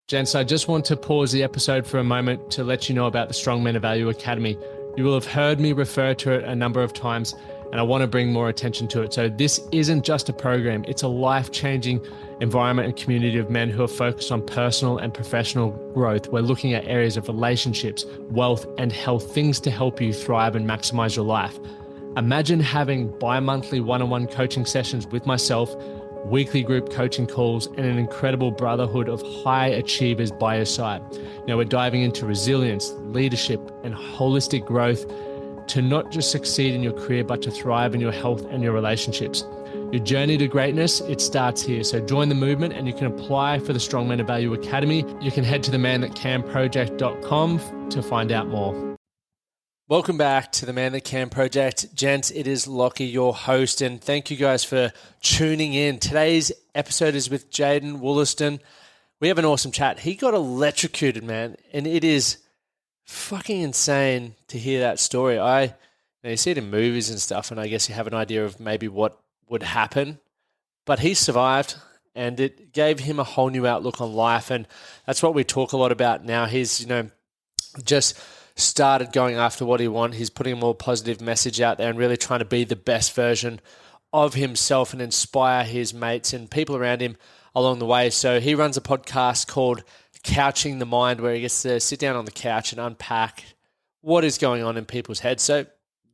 Gents, I just want to pause the episode for a moment to let you know about the Strong Men of Value Academy. You will have heard me refer to it a number of times, and I want to bring more attention to it. So this isn't just a program, it's a life-changing environment and community of men who are focused on personal and professional growth. We're looking at areas of relationships, wealth, and health, things to help you thrive and maximize your life. Imagine having bi-monthly one-on-one coaching sessions with myself, weekly group coaching calls, and an incredible brotherhood of high achievers by your side. Now we're diving into resilience, leadership, and holistic growth to not just succeed in your career, but to thrive in your health and your relationships. Your journey to greatness, it starts here. So join the movement and you can apply for the Strong Men of Value Academy. You can head to themanthatcanproject.com to find out more. Welcome back to the Man That Can Project. Gents, it is Lockie, your host, and thank you guys for tuning in. Today's episode is with Jayden, Woolaston. We have an awesome chat. He got electrocuted, man, and it is fucking insane to hear that story. You see it in movies and stuff, and I guess you have an idea of maybe what would happen, but he survived, and it gave him a whole new outlook on life, and that's what we talk a lot about now. He's, just started going after what he wants. He's putting a more positive message out there and really trying to be the best version of himself and inspire his mates and people around him along the way. So he runs a podcast called Couching the Mind, where he gets to sit down on the couch and unpack what is going on in people's heads. So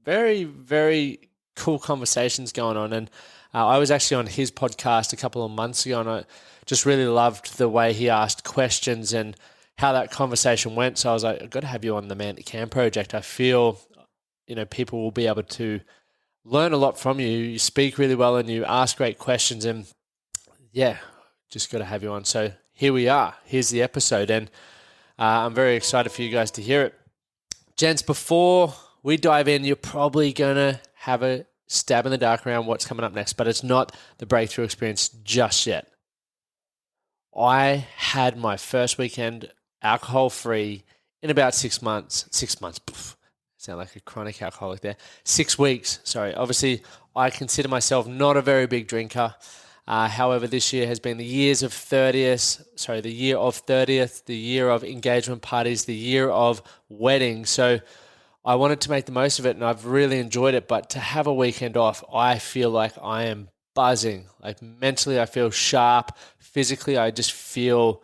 very, very cool conversations going on. And I was actually on his podcast a couple of months ago, and I just really loved the way he asked questions and how that conversation went. So I was like, I've got to have you on the Man That Can Project. I feel, people will be able to learn a lot from you. You speak really well and you ask great questions, and yeah, just got to have you on. So here we are. Here's the episode, and I'm very excited for you guys to hear it. Gents, before we dive in, you're probably going to have a stab in the dark around what's coming up next, but it's not the breakthrough experience just yet. I had my first weekend alcohol-free in about 6 months. 6 months. Poof, sound like a chronic alcoholic there. 6 weeks. Sorry. Obviously, I consider myself not a very big drinker. However, this year has been the year of 30th, the year of engagement parties, the year of weddings. So I wanted to make the most of it, and I've really enjoyed it. But to have a weekend off, I feel like I am buzzing. Like mentally, I feel sharp. Physically, I just feel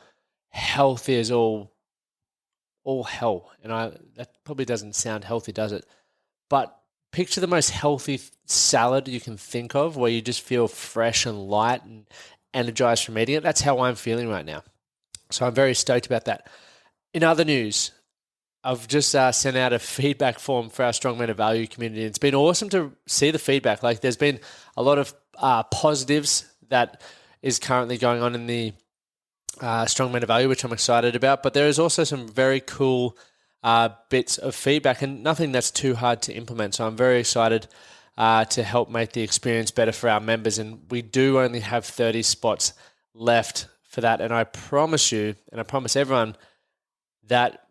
healthy as all hell. And that probably doesn't sound healthy, does it? But picture the most healthy salad you can think of, where you just feel fresh and light and energized from eating it. That's how I'm feeling right now. So I'm very stoked about that. In other news, I've just sent out a feedback form for our Strong Men of Value community. It's been awesome to see the feedback. Like, there's been a lot of positives that is currently going on in the Strong Men of Value, which I'm excited about. But there is also some very cool bits of feedback, and nothing that's too hard to implement. So I'm very excited to help make the experience better for our members. And we do only have 30 spots left for that. And I promise you, and I promise everyone, that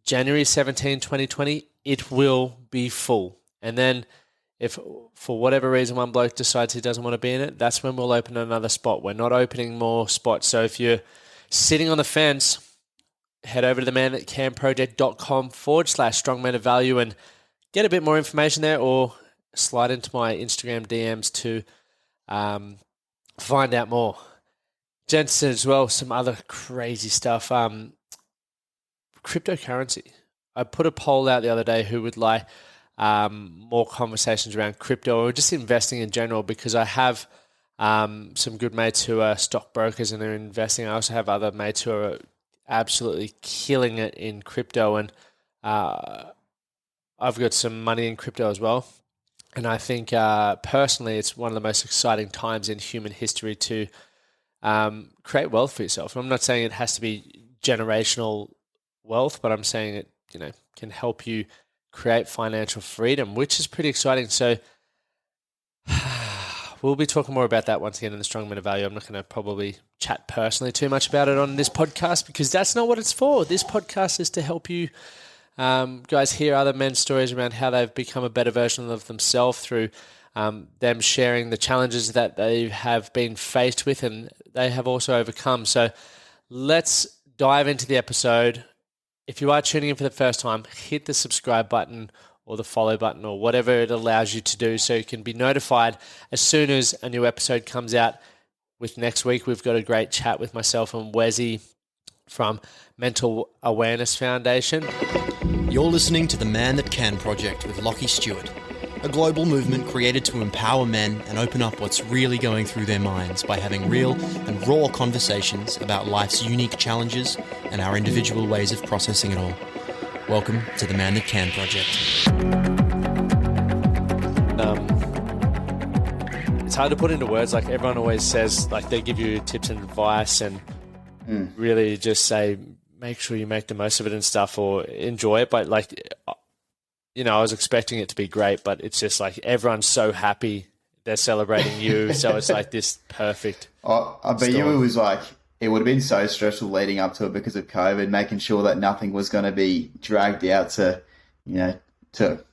January 17, 2020, it will be full. And then if for whatever reason one bloke decides he doesn't want to be in it, that's when we'll open another spot. We're not opening more spots. So if you're sitting on the fence, head over to themanthatcanproject.com/Strong Men of Value and get a bit more information there, or slide into my Instagram DMs to find out more. Gents, as well, some other crazy stuff. Cryptocurrency. I put a poll out the other day who would like more conversations around crypto or just investing in general, because I have some good mates who are stockbrokers and are investing. I also have other mates who are absolutely killing it in crypto, and I've got some money in crypto as well. And I think personally it's one of the most exciting times in human history to create wealth for yourself. I'm not saying it has to be generational wealth, but I'm saying it can help you create financial freedom, which is pretty exciting. So we'll be talking more about that once again in the Strong Men of Value. I'm not going to probably chat personally too much about it on this podcast, because that's not what it's for. This podcast is to help you guys hear other men's stories around how they've become a better version of themselves through them sharing the challenges that they have been faced with and they have also overcome. So let's dive into the episode. If you are tuning in for the first time, hit the subscribe button or the follow button or whatever it allows you to do so you can be notified as soon as a new episode comes out. With next week, we've got a great chat with myself and Wesy from Mental Awareness Foundation. You're listening to the Man That Can Project with Lachlan Stuart, a global movement created to empower men and open up what's really going through their minds by having real and raw conversations about life's unique challenges and our individual ways of processing it all. Welcome to the Man That Can Project. It's hard to put into words. Like everyone always says, like they give you tips and advice and really just say, make sure you make the most of it and stuff or enjoy it. But like, you know, I was expecting it to be great, but it's just like everyone's so happy. They're celebrating you. So it's like this perfect. I bet you it was like, it would have been so stressful leading up to it because of COVID, making sure that nothing was going to be dragged out to, you know, to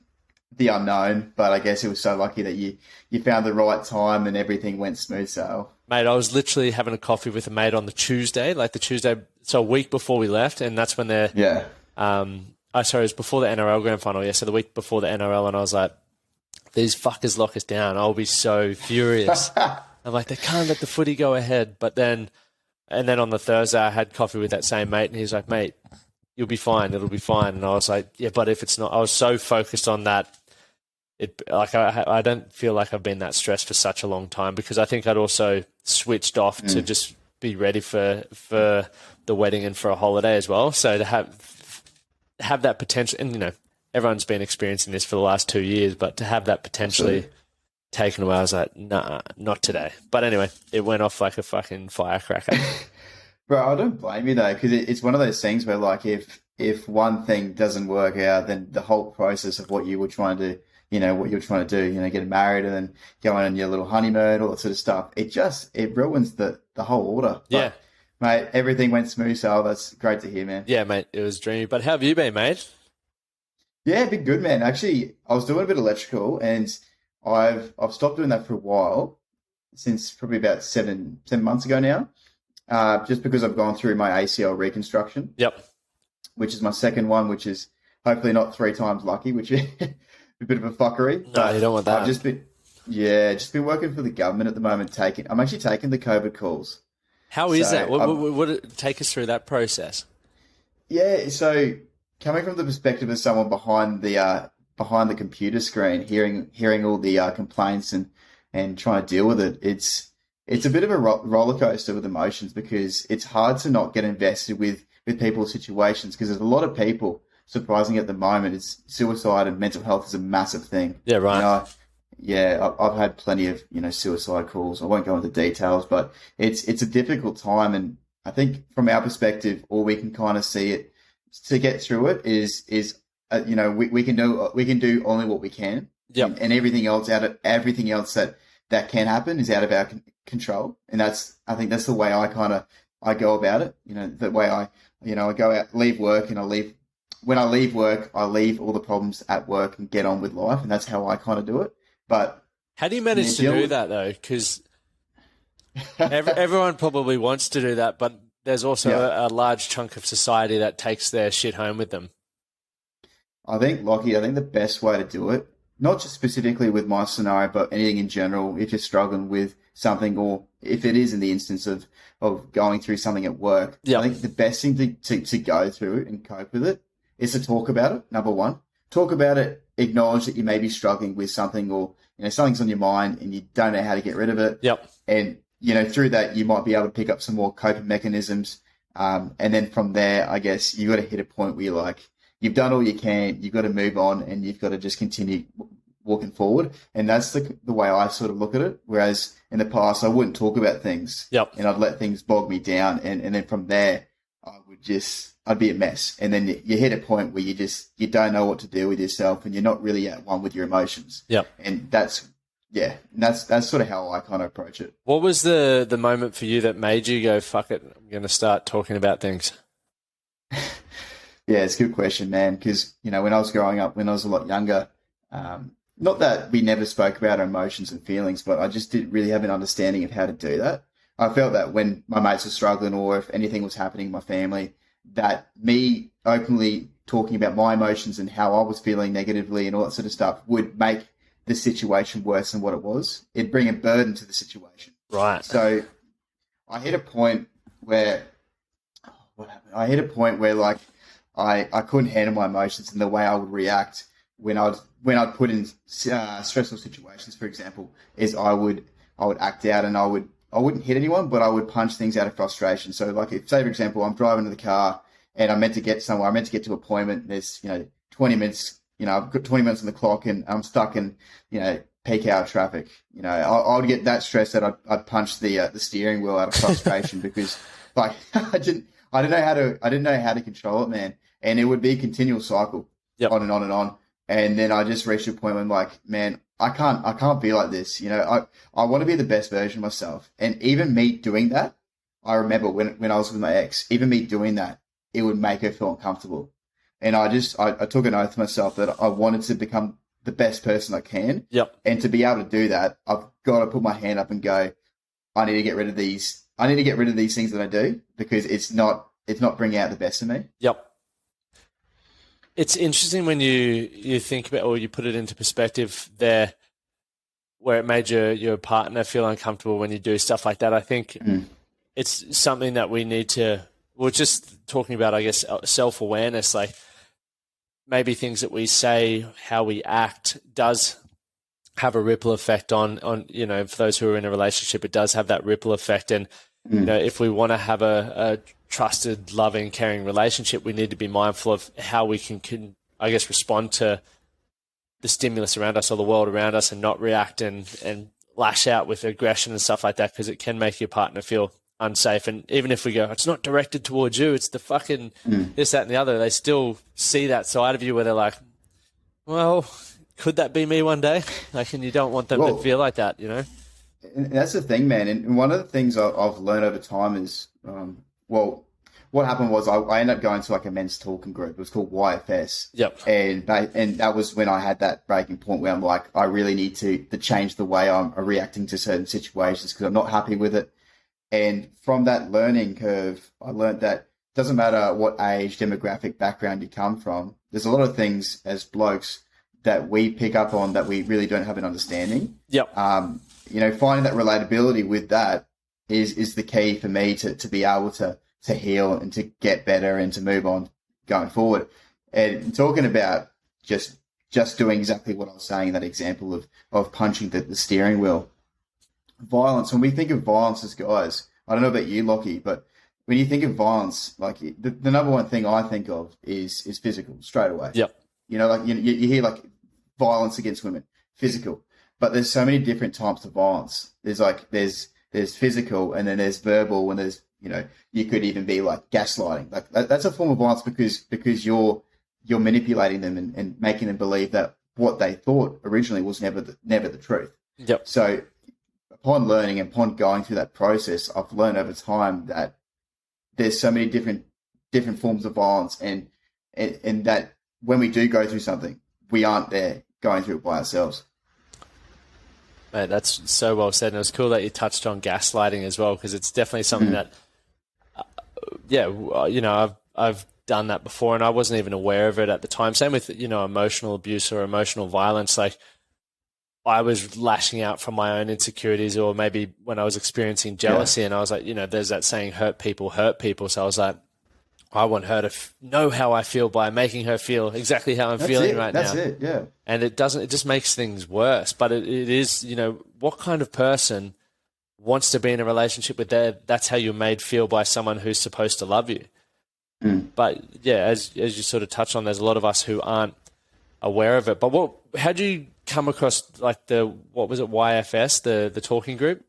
the unknown. But I guess it was so lucky that you found the right time and everything went smooth sail. Mate, I was literally having a coffee with a mate on the Tuesday, so a week before we left, and that's when they're it was before the NRL grand final, so the week before the NRL, and I was like, these fuckers lock us down. I'll be so furious. I'm like, they can't let the footy go ahead. And then on the Thursday, I had coffee with that same mate, and he's like, mate, you'll be fine. It'll be fine. And I was like, yeah, but if it's not, I was so focused on that. I don't feel like I've been that stressed for such a long time because I think I'd also switched off to just be ready for the wedding and for a holiday as well. So to have that potential, and you know, everyone's been experiencing this for the last 2 years, but to have that potentially taken away, I was like, nah, not today. But anyway, it went off like a fucking firecracker. Bro, I don't blame you though, because it's one of those things where like if one thing doesn't work out, then the whole process of what you were trying to, you know, what you're trying to do, you know, getting married and then going on your little honeymoon, all that sort of stuff, it ruins the whole order. Yeah. But, mate, everything went smooth, so that's great to hear, man. Yeah, mate, it was dreamy. But how have you been, mate? Yeah, been good, man. Actually, I was doing a bit of electrical and I've stopped doing that for a while, since probably about seven months ago now, just because I've gone through my ACL reconstruction. Yep. Which is my second one, which is hopefully not 3 times lucky, which is a bit of a fuckery. No, you don't want that. I've just been working for the government at the moment. I'm actually taking the COVID calls. How is that? What take us through that process? Yeah, so coming from the perspective of someone behind the computer screen, hearing all the complaints and trying to deal with it, it's a bit of a roller coaster with emotions because it's hard to not get invested with people's situations because there's a lot of people. Surprisingly, at the moment, it's suicide and mental health is a massive thing. Yeah, right. You know, I've had plenty of, you know, suicide calls. I won't go into details, but it's a difficult time. And I think from our perspective, all we can kind of see it to get through it is you know, we can do only what we can. Yep. And everything else that can happen is out of our control. And I think that's the way I go about it. You know, the way I go out, leave work, and when I leave work, I leave all the problems at work and get on with life. And that's how I kind of do it. But how do you manage to do that though? Because everyone probably wants to do that, but there's also a large chunk of society that takes their shit home with them. I think the best way to do it, not just specifically with my scenario, but anything in general, if you're struggling with something or if it is in the instance of going through something at work, I think the best thing to go through and cope with it is to talk about it. Number one, talk about it, acknowledge that you may be struggling with something or, you know, something's on your mind and you don't know how to get rid of it. Yep. And, you know, through that, you might be able to pick up some more coping mechanisms. And then from there, I guess you got to hit a point where you're like, you've done all you can, you've got to move on and you've got to just continue walking forward. And that's the way I sort of look at it. Whereas in the past, I wouldn't talk about things. Yep. And I'd let things bog me down. And then from there, I'd be a mess. And then you hit a point where you don't know what to do with yourself and you're not really at one with your emotions. Yep. And that's sort of how I kind of approach it. What was the moment for you that made you go, fuck it, I'm going to start talking about things? Yeah, it's a good question, man. Because, you know, when I was growing up, when I was a lot younger, not that we never spoke about our emotions and feelings, but I just didn't really have an understanding of how to do that. I felt that when my mates were struggling or if anything was happening in my family, that me openly talking about my emotions and how I was feeling negatively and all that sort of stuff would make the situation worse than what it was. It'd bring a burden to the situation. Right. So I hit a point where, what happened? I hit a point where like I couldn't handle my emotions and the way I would react when I'd put in stressful situations. For example, is I would act out and I wouldn't hit anyone, but I would punch things out of frustration. So like if, say for example, I'm driving to the car and I'm meant to get somewhere, I'm meant to get to a appointment. There's 20 minutes. I've got 20 minutes on the clock and I'm stuck in peak hour traffic. I would get that stressed that I'd punch the steering wheel out of frustration because like I didn't know how to control it, man. And it would be a continual cycle on and on and on. And then I just reached a point where I'm like, man, I can't be like this. I want to be the best version of myself. And even me doing that, I remember when I was with my ex, even me doing that, it would make her feel uncomfortable. And I took an oath to myself that I wanted to become the best person I can. Yep. And to be able to do that, I've got to put my hand up and go, I need to get rid of these. I need to get rid of these things that I do because it's not bringing out the best of me. Yep. It's interesting when you think about or you put it into perspective there where it made your partner feel uncomfortable when you do stuff like that. I think it's something that we need to, we're just talking about, I guess, self-awareness, like maybe things that we say, how we act does have a ripple effect on, for those who are in a relationship, it does have that ripple effect. And, if we want to have a trusted, loving, caring relationship, we need to be mindful of how we can I guess, respond to the stimulus around us or the world around us and not react and lash out with aggression and stuff like that, because it can make your partner feel unsafe. And even if we go, it's not directed towards you, it's the fucking this, that, and the other, they still see that side of you where they're like, well, could that be me one day? Like, and you don't want them to feel like that, And that's the thing, man. And one of the things I've learned over time is, what happened was I ended up going to like a men's talking group. It was called YFS. Yep. And that was when I had that breaking point where I'm like, I really need to change the way I'm reacting to certain situations because I'm not happy with it. And from that learning curve, I learned that it doesn't matter what age, demographic, background you come from. There's a lot of things as blokes that we pick up on that we really don't have an understanding. Yep. Finding that relatability with that is the key for me to be able to heal and to get better and to move on going forward. And talking about just doing exactly what I was saying in that example of punching the steering wheel. Violence, when we think of violence as guys, I don't know about you, Lockie, but when you think of violence, like the number one thing I think of is physical straight away. Yep. You hear like violence against women, physical. But there's so many different types of violence. There's physical, and then there's verbal, and there's you could even be like gaslighting. Like that's a form of violence because you're manipulating them and making them believe that what they thought originally was never the truth. Yep. So upon learning and upon going through that process, I've learned over time that there's so many different forms of violence, and that when we do go through something, we aren't there going through it by ourselves. Mate, that's so well said. And it was cool that you touched on gaslighting as well, because it's definitely something that, I've done that before and I wasn't even aware of it at the time. Same with, emotional abuse or emotional violence. Like I was lashing out from my own insecurities, or maybe when I was experiencing jealousy and I was like, there's that saying, hurt people. So I was like, I want her to know how I feel by making her feel exactly how I'm feeling right now. That's it, yeah. And it just makes things worse. But it is, what kind of person wants to be in a relationship with that's how you're made feel by someone who's supposed to love you. But yeah, as you sort of touched on, there's a lot of us who aren't aware of it. But how do you come across like YFS, the talking group?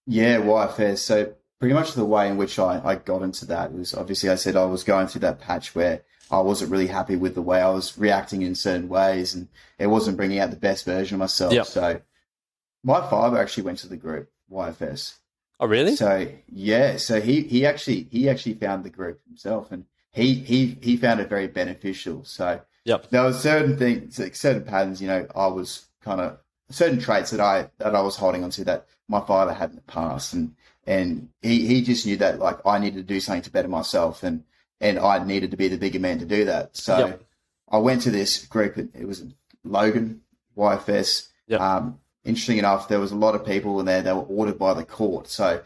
Yeah, YFS. So pretty much the way in which I got into that was, obviously I said I was going through that patch where I wasn't really happy with the way I was reacting in certain ways, and it wasn't bringing out the best version of myself. Yep. So my father actually went to the group YFS. Oh, really? So yeah, so he actually found the group himself, and he found it very beneficial. So yep. There was certain things, like certain patterns, I was kind of certain traits that I was holding onto that my father had in the past, and And he just knew that like I needed to do something to better myself, and I needed to be the bigger man to do that. So Yep. I went to this group. It was Logan, YFS. Yep. Interesting enough, there was a lot of people in there that were ordered by the court. So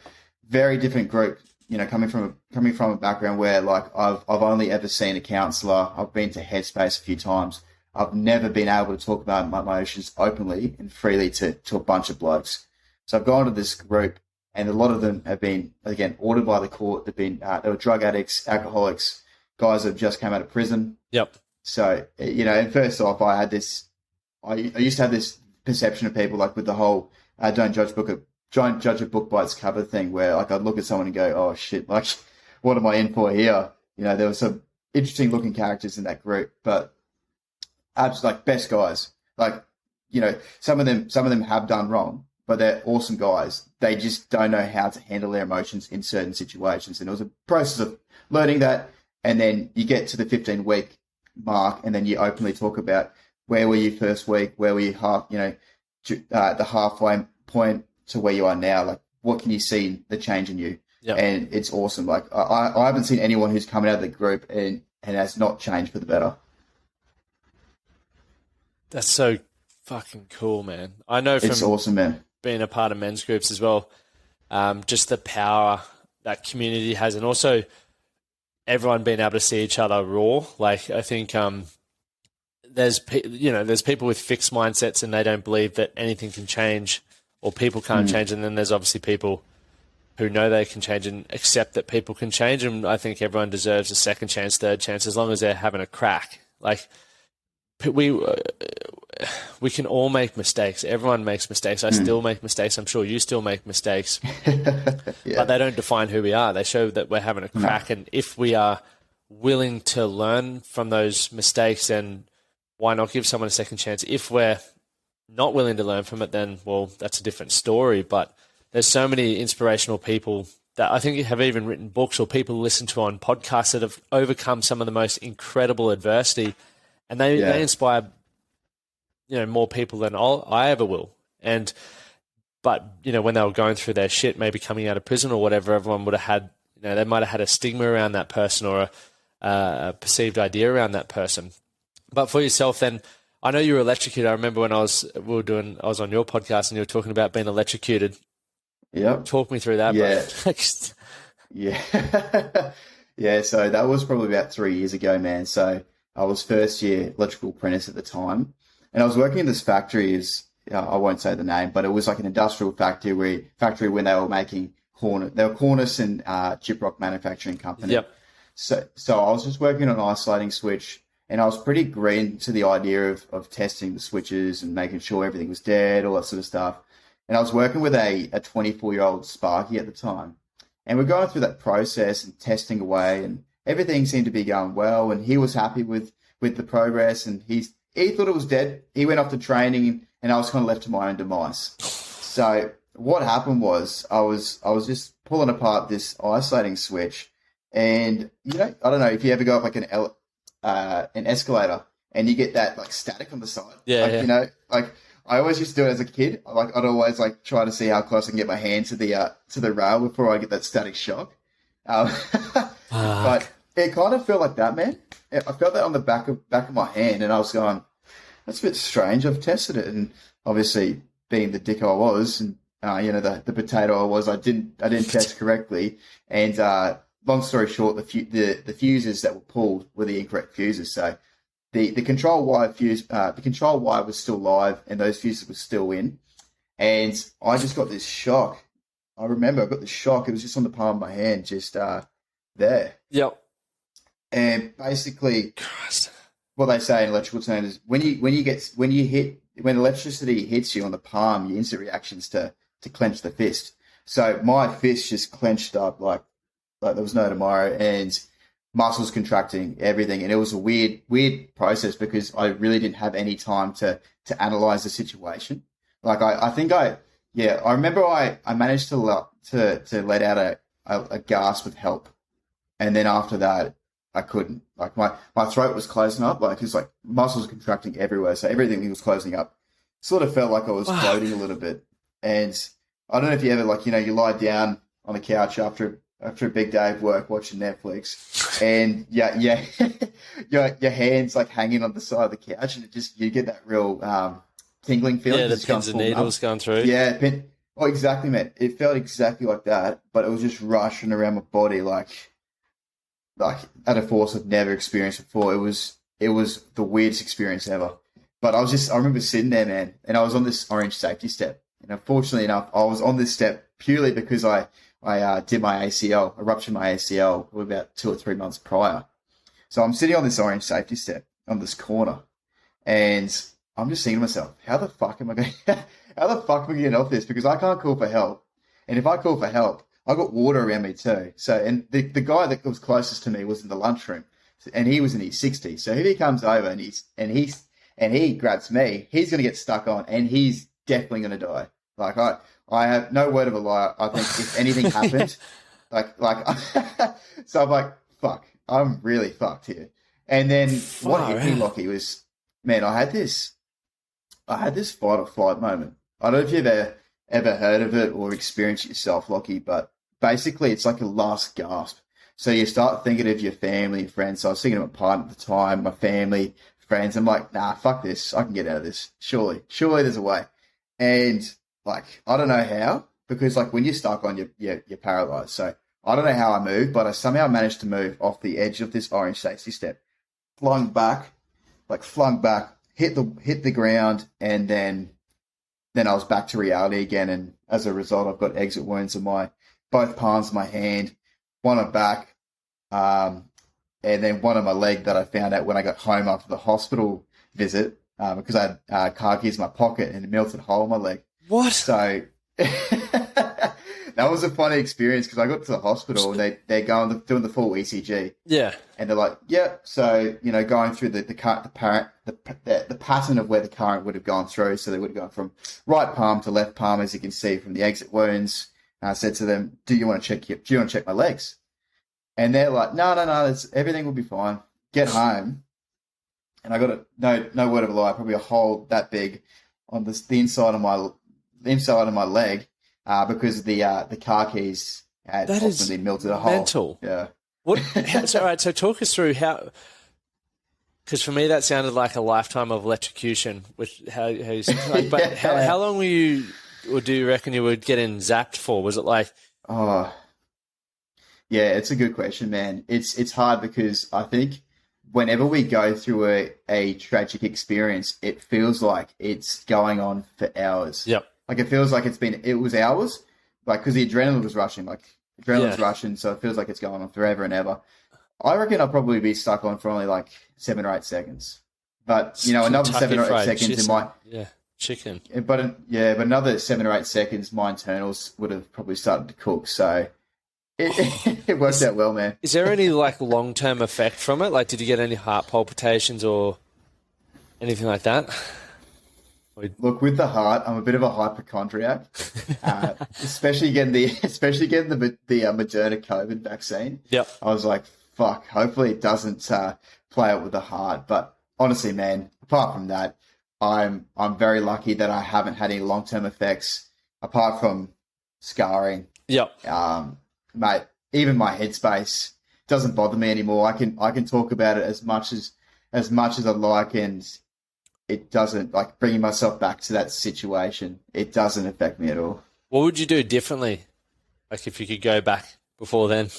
very different group, you know, coming from a background where like I've only ever seen a counsellor. I've been to Headspace a few times. I've never been able to talk about my emotions openly and freely to a bunch of blokes. So I've gone to this group, and a lot of them have been, again, ordered by the court. They were drug addicts, alcoholics, guys that have just come out of prison. Yep. So, you know, and first off, I used to have this perception of people like with the whole don't judge a book by its cover thing, where like I'd look at someone and go, oh shit, like what am I in for here? You know, there were some interesting looking characters in that group, but absolutely like best guys. Like, you know, some of them have done wrong, but they're awesome guys. They just don't know how to handle their emotions in certain situations. And it was a process of learning that. And then you get to the 15-week mark, and then you openly talk about where were you first week, where were you the halfway point to where you are now. Like, what can you see the change in you? Yep. And it's awesome. Like, I haven't seen anyone who's coming out of the group and has not changed for the better. That's so fucking cool, man. I know from It's awesome, man. being a part of men's groups as well, just the power that community has, and also everyone being able to see each other raw. Like, I think there's people with fixed mindsets, and they don't believe that anything can change or people can't change. And then there's obviously people who know they can change and accept that people can change. And I think everyone deserves a second chance, third chance, as long as they're having a crack. Like, we can all make mistakes. Everyone makes mistakes. I still make mistakes. I'm sure you still make mistakes. Yeah. But they don't define who we are. They show that we're having a crack. And if we are willing to learn from those mistakes, then why not give someone a second chance? If we're not willing to learn from it, then, well, that's a different story. But there's so many inspirational people that I think have even written books, or people listen to on podcasts, that have overcome some of the most incredible adversity. And they inspire, you know, more people than I ever will. But, you know, when they were going through their shit, maybe coming out of prison or whatever, everyone would have had, you know, they might have had a stigma around that person, or a perceived idea around that person. But for yourself, then, I know you were electrocuted. I remember when I was on your podcast and you were talking about being electrocuted. Yep. Talk me through that, Yeah. bro. Yeah. Yeah. So that was probably about 3 years ago, man. So I was first year electrical apprentice at the time, and I was working in this factory. I won't say the name, but it was like an industrial factory when they were making Cornice and Gyprock manufacturing company. Yep. So I was just working on an isolating switch, and I was pretty green to the idea of testing the switches and making sure everything was dead, all that sort of stuff. And I was working with a 24-year-old Sparky at the time, and we're going through that process and testing away, and everything seemed to be going well, and he was happy with the progress, and he thought it was dead. He went off to training, and I was kind of left to my own demise. So what happened was I was just pulling apart this isolating switch, and, you know, I don't know if you ever go up like an escalator and you get that like static on the side. Yeah, like, yeah. You know, like I always used to do it as a kid. Like I'd always like try to see how close I can get my hand to the rail before I get that static shock. But it kind of felt like that, man. I felt that on the back of my hand, and I was going, that's a bit strange. I've tested it, and obviously being the dick I was, and you know, the potato I was, I didn't test correctly. And long story short, the fuses that were pulled were the incorrect fuses. So the control wire was still live, and those fuses were still in. And I just got this shock. I remember I got this shock. It was just on the palm of my hand, just there. Yep. And basically, Christ. what they say in electrical terms is when electricity hits you on the palm, your instant reaction is to clench the fist. So my fist just clenched up like there was no tomorrow, and muscles contracting, everything. And it was a weird process because I really didn't have any time to analyze the situation. Like I remember I managed to let out a gasp of help, and then after that I couldn't. Like my throat was closing up, like it's like muscles contracting everywhere, so everything was closing up. Sort of felt like I was floating a little bit. And I don't know if you ever, like, you know, you lie down on the couch after a big day of work watching Netflix, and your hands like hanging on the side of the couch, and you get that real tingling feeling. Yeah, the pins and needles going through. Yeah, oh, exactly, man. It felt exactly like that, but it was just rushing around my body like at a force I've never experienced before. It was the weirdest experience ever. But I remember sitting there, man, and I was on this orange safety step. And unfortunately enough, I was on this step purely because I did my ACL, I ruptured my ACL about 2 or 3 months prior. So I'm sitting on this orange safety step on this corner, and I'm just thinking to myself, how the fuck am I getting off this? Because I can't call for help. And if I call for help, I got water around me too. So, and the guy that was closest to me was in the lunchroom, and he was in his 60s. So if he comes over and he grabs me, he's going to get stuck on, and he's definitely going to die. Like I have no word of a lie. I think if anything happened, so I'm like, fuck, I'm really fucked here. And then what hit me, Lockie, was, man, I had this fight or flight moment. I don't know if you've ever heard of it or experienced it yourself, Lockie, but basically it's like a last gasp. So you start thinking of your family and friends. So I was thinking of my partner at the time, my family, friends. I'm like, nah, fuck this. I can get out of this. Surely there's a way. And like, I don't know how, because like when you're stuck on, you're paralyzed. So I don't know how I moved, but I somehow managed to move off the edge of this orange safety step, flung back, hit the ground, and then I was back to reality again. And as a result, I've got exit wounds on both palms of my hand, one on my back, and then one on my leg that I found out when I got home after the hospital visit, because I had car keys in my pocket and a melted hole in my leg. What? So that was a funny experience, because I got to the hospital and they're doing the full ECG. Yeah. And they're like, yeah. So, going through the pattern of where the current would have gone through. So they would have gone from right palm to left palm, as you can see from the exit wounds. And I said to them, do you want to check my legs? And they're like, no, everything will be fine. Get home. And I got no word of a lie, probably a hole that big on the inside of my leg, because the car keys had ultimately melted a hole. Mental. Yeah. What? So, all right. So talk us through how, because for me that sounded like a lifetime of electrocution. With how how long were you, or do you reckon you were getting zapped for? Was it like? Oh, yeah, it's a good question, man. It's hard, because I think whenever we go through a tragic experience, it feels like it's going on for hours. Yep. Like it feels like it was hours, like, because the adrenaline was rushing, rushing, so it feels like it's going on forever and ever. I reckon I'll probably be stuck on for only like 7 or 8 seconds, but another 7 or 8 seconds in my chicken. But another 7 or 8 seconds, my internals would have probably started to cook. So it worked out well, man. Is there any like long-term effect from it? Like, did you get any heart palpitations or anything like that? Look, with the heart, I'm a bit of a hypochondriac, especially getting the Moderna COVID vaccine. Yep. I was like, fuck, hopefully it doesn't play out with the heart. But honestly, man, apart from that, I'm very lucky that I haven't had any long-term effects apart from scarring. Yep. Mate, even my headspace doesn't bother me anymore. I can talk about it as much as I like, and it doesn't, like, bringing myself back to that situation, it doesn't affect me at all. What would you do differently? Like, if you could go back before then?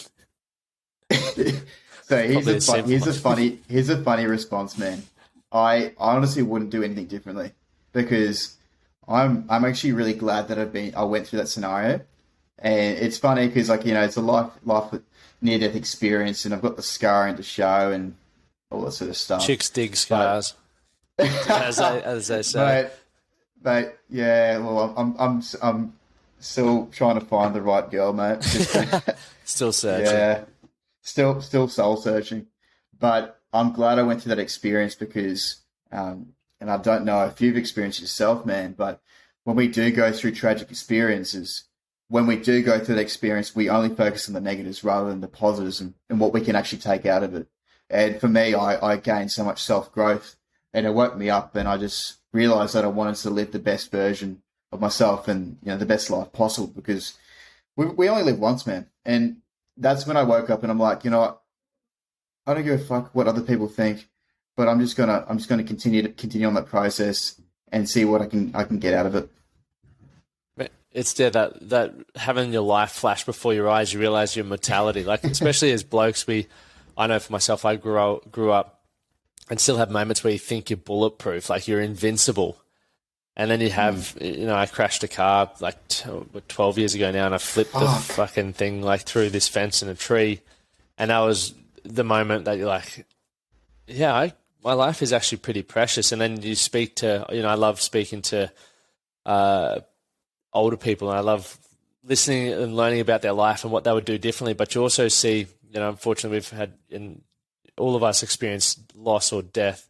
So here's a funny response, man. I honestly wouldn't do anything differently, because I'm actually really glad that I went through that scenario. And it's funny because, like, it's a life near death experience, and I've got the scarring to show and all that sort of stuff. Chicks dig scars. As they say. Mate, yeah. Well, I'm still trying to find the right girl, mate. Still searching. Yeah, still soul searching. But I'm glad I went through that experience, because, and I don't know if you've experienced it yourself, man, but when we do go through tragic experiences, when we do go through the experience, we only focus on the negatives rather than the positives and what we can actually take out of it. And for me, I gained so much self-growth, and it woke me up, and I just realized that I wanted to live the best version of myself and, the best life possible, because we only live once, man. And that's when I woke up and I'm like, you know what? I don't give a fuck what other people think, but I'm just gonna continue on that process and see what I can get out of it. It's there that having your life flash before your eyes, you realize your mortality. Like, especially as blokes, I know for myself, I grew up and still have moments where you think you're bulletproof, like you're invincible. And then you have, I crashed a car like 12 years ago now, and I flipped the fucking thing like through this fence in a tree. And that was the moment that you're like, yeah, my life is actually pretty precious. And then you speak to, I love speaking to older people, and I love listening and learning about their life and what they would do differently. But you also see, unfortunately, we've had all of us experienced loss or death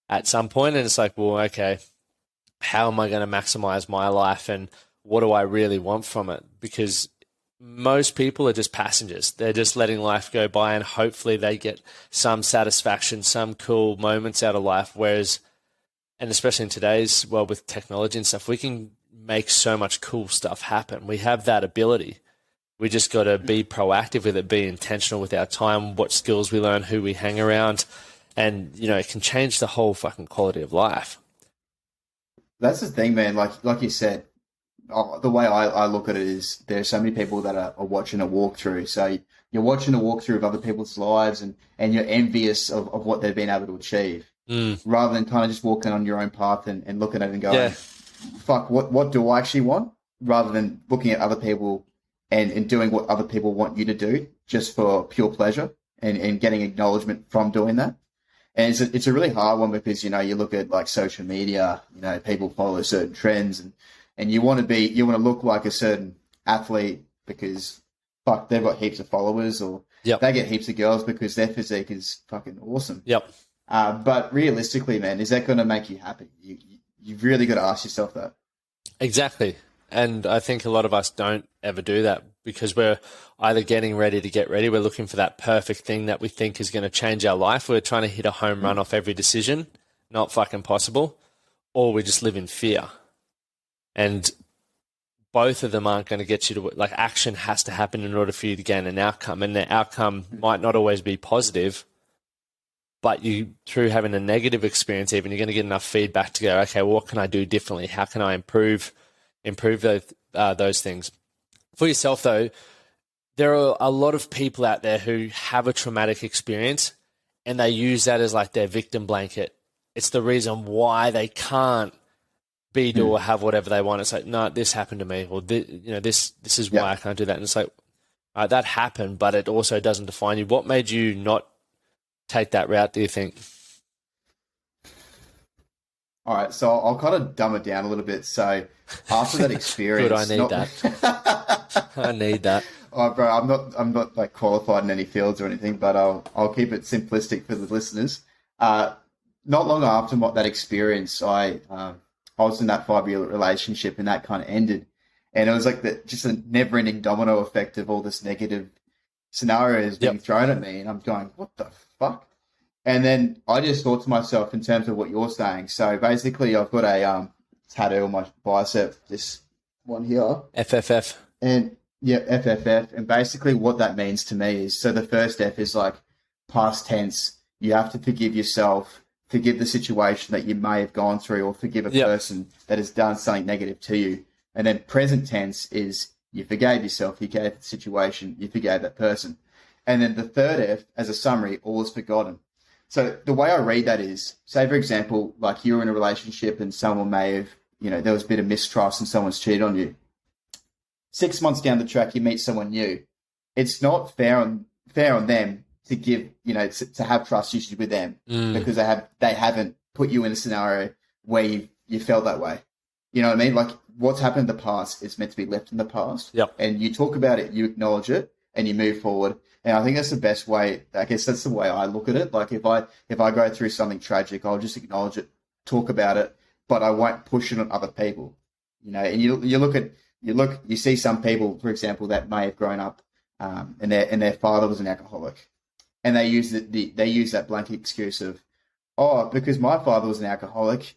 at some point, and it's like, well, okay, how am I going to maximize my life, and what do I really want from it? Because most people are just passengers. They're just letting life go by, and hopefully they get some satisfaction, some cool moments out of life. Whereas, and especially in today's world with technology and stuff, we can make so much cool stuff happen. We have that ability. We just got to be proactive with it, be intentional with our time, what skills we learn, who we hang around, and, it can change the whole fucking quality of life. That's the thing, man. Like you said, the way I look at it is there's so many people that are watching a walkthrough. So you're watching a walkthrough of other people's lives, and you're envious of what they've been able to achieve, rather than kind of just walking on your own path and looking at it and going, fuck, what do I actually want? Rather than looking at other people and doing what other people want you to do just for pure pleasure and getting acknowledgement from doing that. And it's a really hard one because, you look at like social media, people follow certain trends and you want to look like a certain athlete because fuck, they've got heaps of followers, or they get heaps of girls because their physique is fucking awesome. Yep. But realistically, man, is that going to make you happy? You've really got to ask yourself that. Exactly. And I think a lot of us don't ever do that because we're either getting ready to get ready. We're looking for that perfect thing that we think is going to change our life. We're trying to hit a home run off every decision. Not fucking possible. Or we just live in fear. And both of them aren't going to get you to, like, action has to happen in order for you to gain an outcome. And the outcome might not always be positive, but through having a negative experience, even, you're going to get enough feedback to go, okay, well, what can I do differently? How can I improve those things? For yourself, though, there are a lot of people out there who have a traumatic experience and they use that as like their victim blanket. It's the reason why they can't do or have whatever they want. It's like, no, this happened to me, or this is why I can't do that. And it's like, that happened, but it also doesn't define you. What made you not take that route, do you think? All right, so I'll kind of dumb it down a little bit. So after that experience, good, I need that. I need that. Oh, bro, I'm not like qualified in any fields or anything, but I'll keep it simplistic for the listeners. Not long after that experience, I was in that 5-year relationship, and that kind of ended, and it was like just a never-ending domino effect of all this negative scenarios being thrown at me, and I'm going, what the fuck? And then I just thought to myself in terms of what you're saying. So basically, I've got a tattoo on my bicep, this one here. FFF. And yeah, FFF. And basically what that means to me is, so the first F is like past tense. You have to forgive yourself, forgive the situation that you may have gone through, or forgive a person that has done something negative to you. And then present tense is you forgave yourself, you forgave the situation, you forgave that person. And then the third F, as a summary, all is forgotten. So the way I read that is, say, for example, like you're in a relationship and someone may have, there was a bit of mistrust and someone's cheated on you. 6 months down the track, you meet someone new. It's not fair on them to give, to have trust issues with them because they haven't put you in a scenario where you felt that way. You know what I mean? Like what's happened in the past is meant to be left in the past. Yep. And you talk about it, you acknowledge it, and you move forward. And I think that's the best way. I guess that's the way I look at it. Like if I go through something tragic, I'll just acknowledge it, talk about it, but I won't push it on other people. And you see some people, for example, that may have grown up and their father was an alcoholic, and they use that blanket excuse of, oh, because my father was an alcoholic,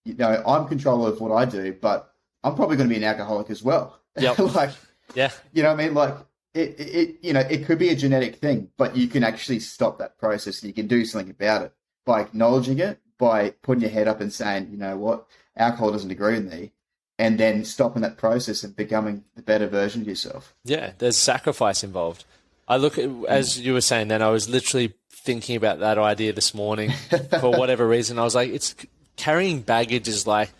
I'm in control of what I do, but I'm probably going to be an alcoholic as well. Yep. Like Yeah. You know what I mean? Like it could be a genetic thing, but you can actually stop that process and you can do something about it by acknowledging it, by putting your head up and saying, you know what, alcohol doesn't agree with me, and then stopping that process and becoming the better version of yourself. Yeah, there's sacrifice involved. I look at, as you were saying then, I was literally thinking about that idea this morning for whatever reason. I was like, it's carrying baggage is like,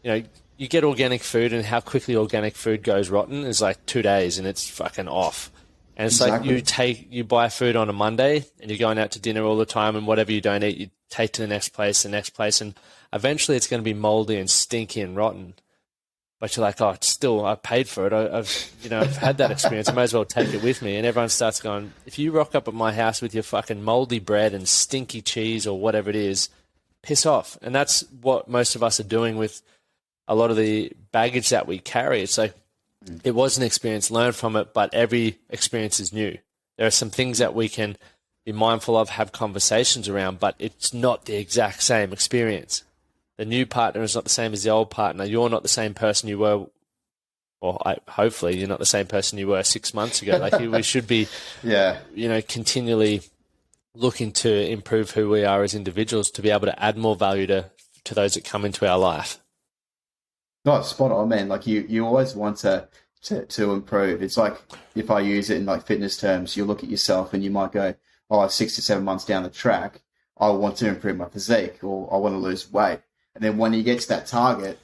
you know, you get organic food and how quickly organic food goes rotten is like 2 days and it's fucking off. And it's like you buy food on a Monday and you're going out to dinner all the time and whatever you don't eat, you take to the next place, and eventually it's going to be moldy and stinky and rotten. But you're like, oh, it's still, I paid for it. I've had that experience. I might as well take it with me. And everyone starts going, if you rock up at my house with your fucking moldy bread and stinky cheese or whatever it is, piss off. And that's what most of us are doing with a lot of the baggage that we carry. It's like, it was an experience, learn from it, but every experience is new. There are some things that we can be mindful of, have conversations around, but it's not the exact same experience. The new partner is not the same as the old partner. You're not the same person you were, or hopefully you're not the same person you were 6 months ago. Like we should be, continually looking to improve who we are as individuals to be able to add more value to those that come into our life. No, spot on, man. Like you always want to improve. It's like if I use it in like fitness terms, you look at yourself and you might go, oh, 6 to 7 months down the track, I want to improve my physique or I want to lose weight. And then when you get to that target,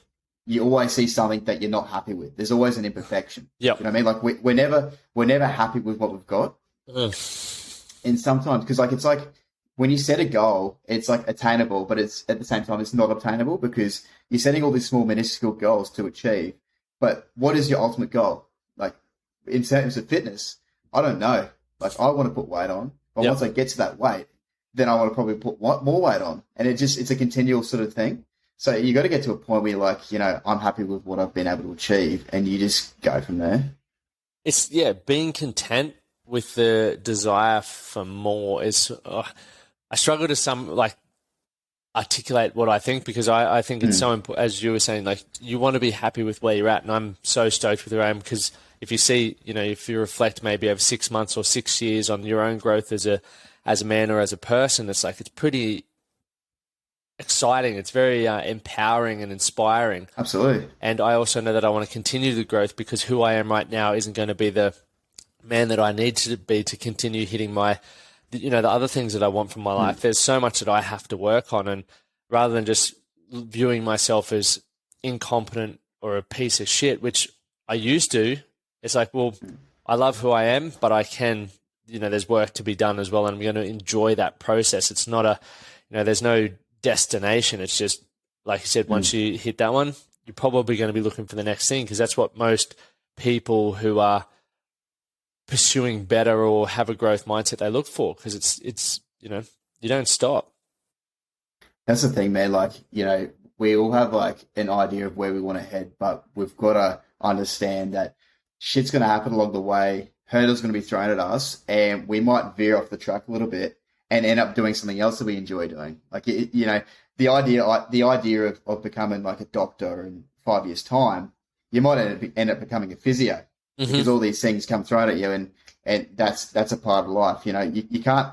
you always see something that you're not happy with. There's always an imperfection. Yep. You know what I mean? Like we're never happy with what we've got. And sometimes, because like it's like when you set a goal, it's like attainable, but it's at the same time it's not obtainable because you're setting all these small minuscule goals to achieve. But what is your ultimate goal? Like in terms of fitness, I don't know. Like I want to put weight on, but once I get to that weight, then I want to probably put more weight on, and it's a continual sort of thing. So you got to get to a point where you're like, you know, I'm happy with what I've been able to achieve, and you just go from there. It's being content with the desire for more is. I struggle to articulate what I think because I think it's so important. As you were saying, like you want to be happy with where you're at, and I'm so stoked with where I am because if you see, you know, if you reflect maybe over 6 months or 6 years on your own growth as a man or as a person, it's like it's pretty exciting. It's very empowering and inspiring. Absolutely. And I also know that I want to continue the growth because who I am right now isn't going to be the man that I need to be to continue hitting my, you know, the other things that I want from my life. There's so much that I have to work on, and rather than just viewing myself as incompetent or a piece of shit, which I used to, it's like, well, I love who I am, but I can, you know, there's work to be done as well, and I'm going to enjoy that process. It's not there's no destination. It's just, like you said, once you hit that one, you're probably going to be looking for the next thing because that's what most people who are pursuing better or have a growth mindset they look for because it's you know, you don't stop. That's the thing, man. Like, you know, we all have like an idea of where we want to head, but we've got to understand that shit's going to happen along the way. Hurdles going to be thrown at us, and we might veer off the track a little bit and end up doing something else that we enjoy doing. Like, you know, the idea of becoming like a doctor in 5 years' time, you might end up becoming a physio because all these things come thrown at you, and that's a part of life. You know, you can't.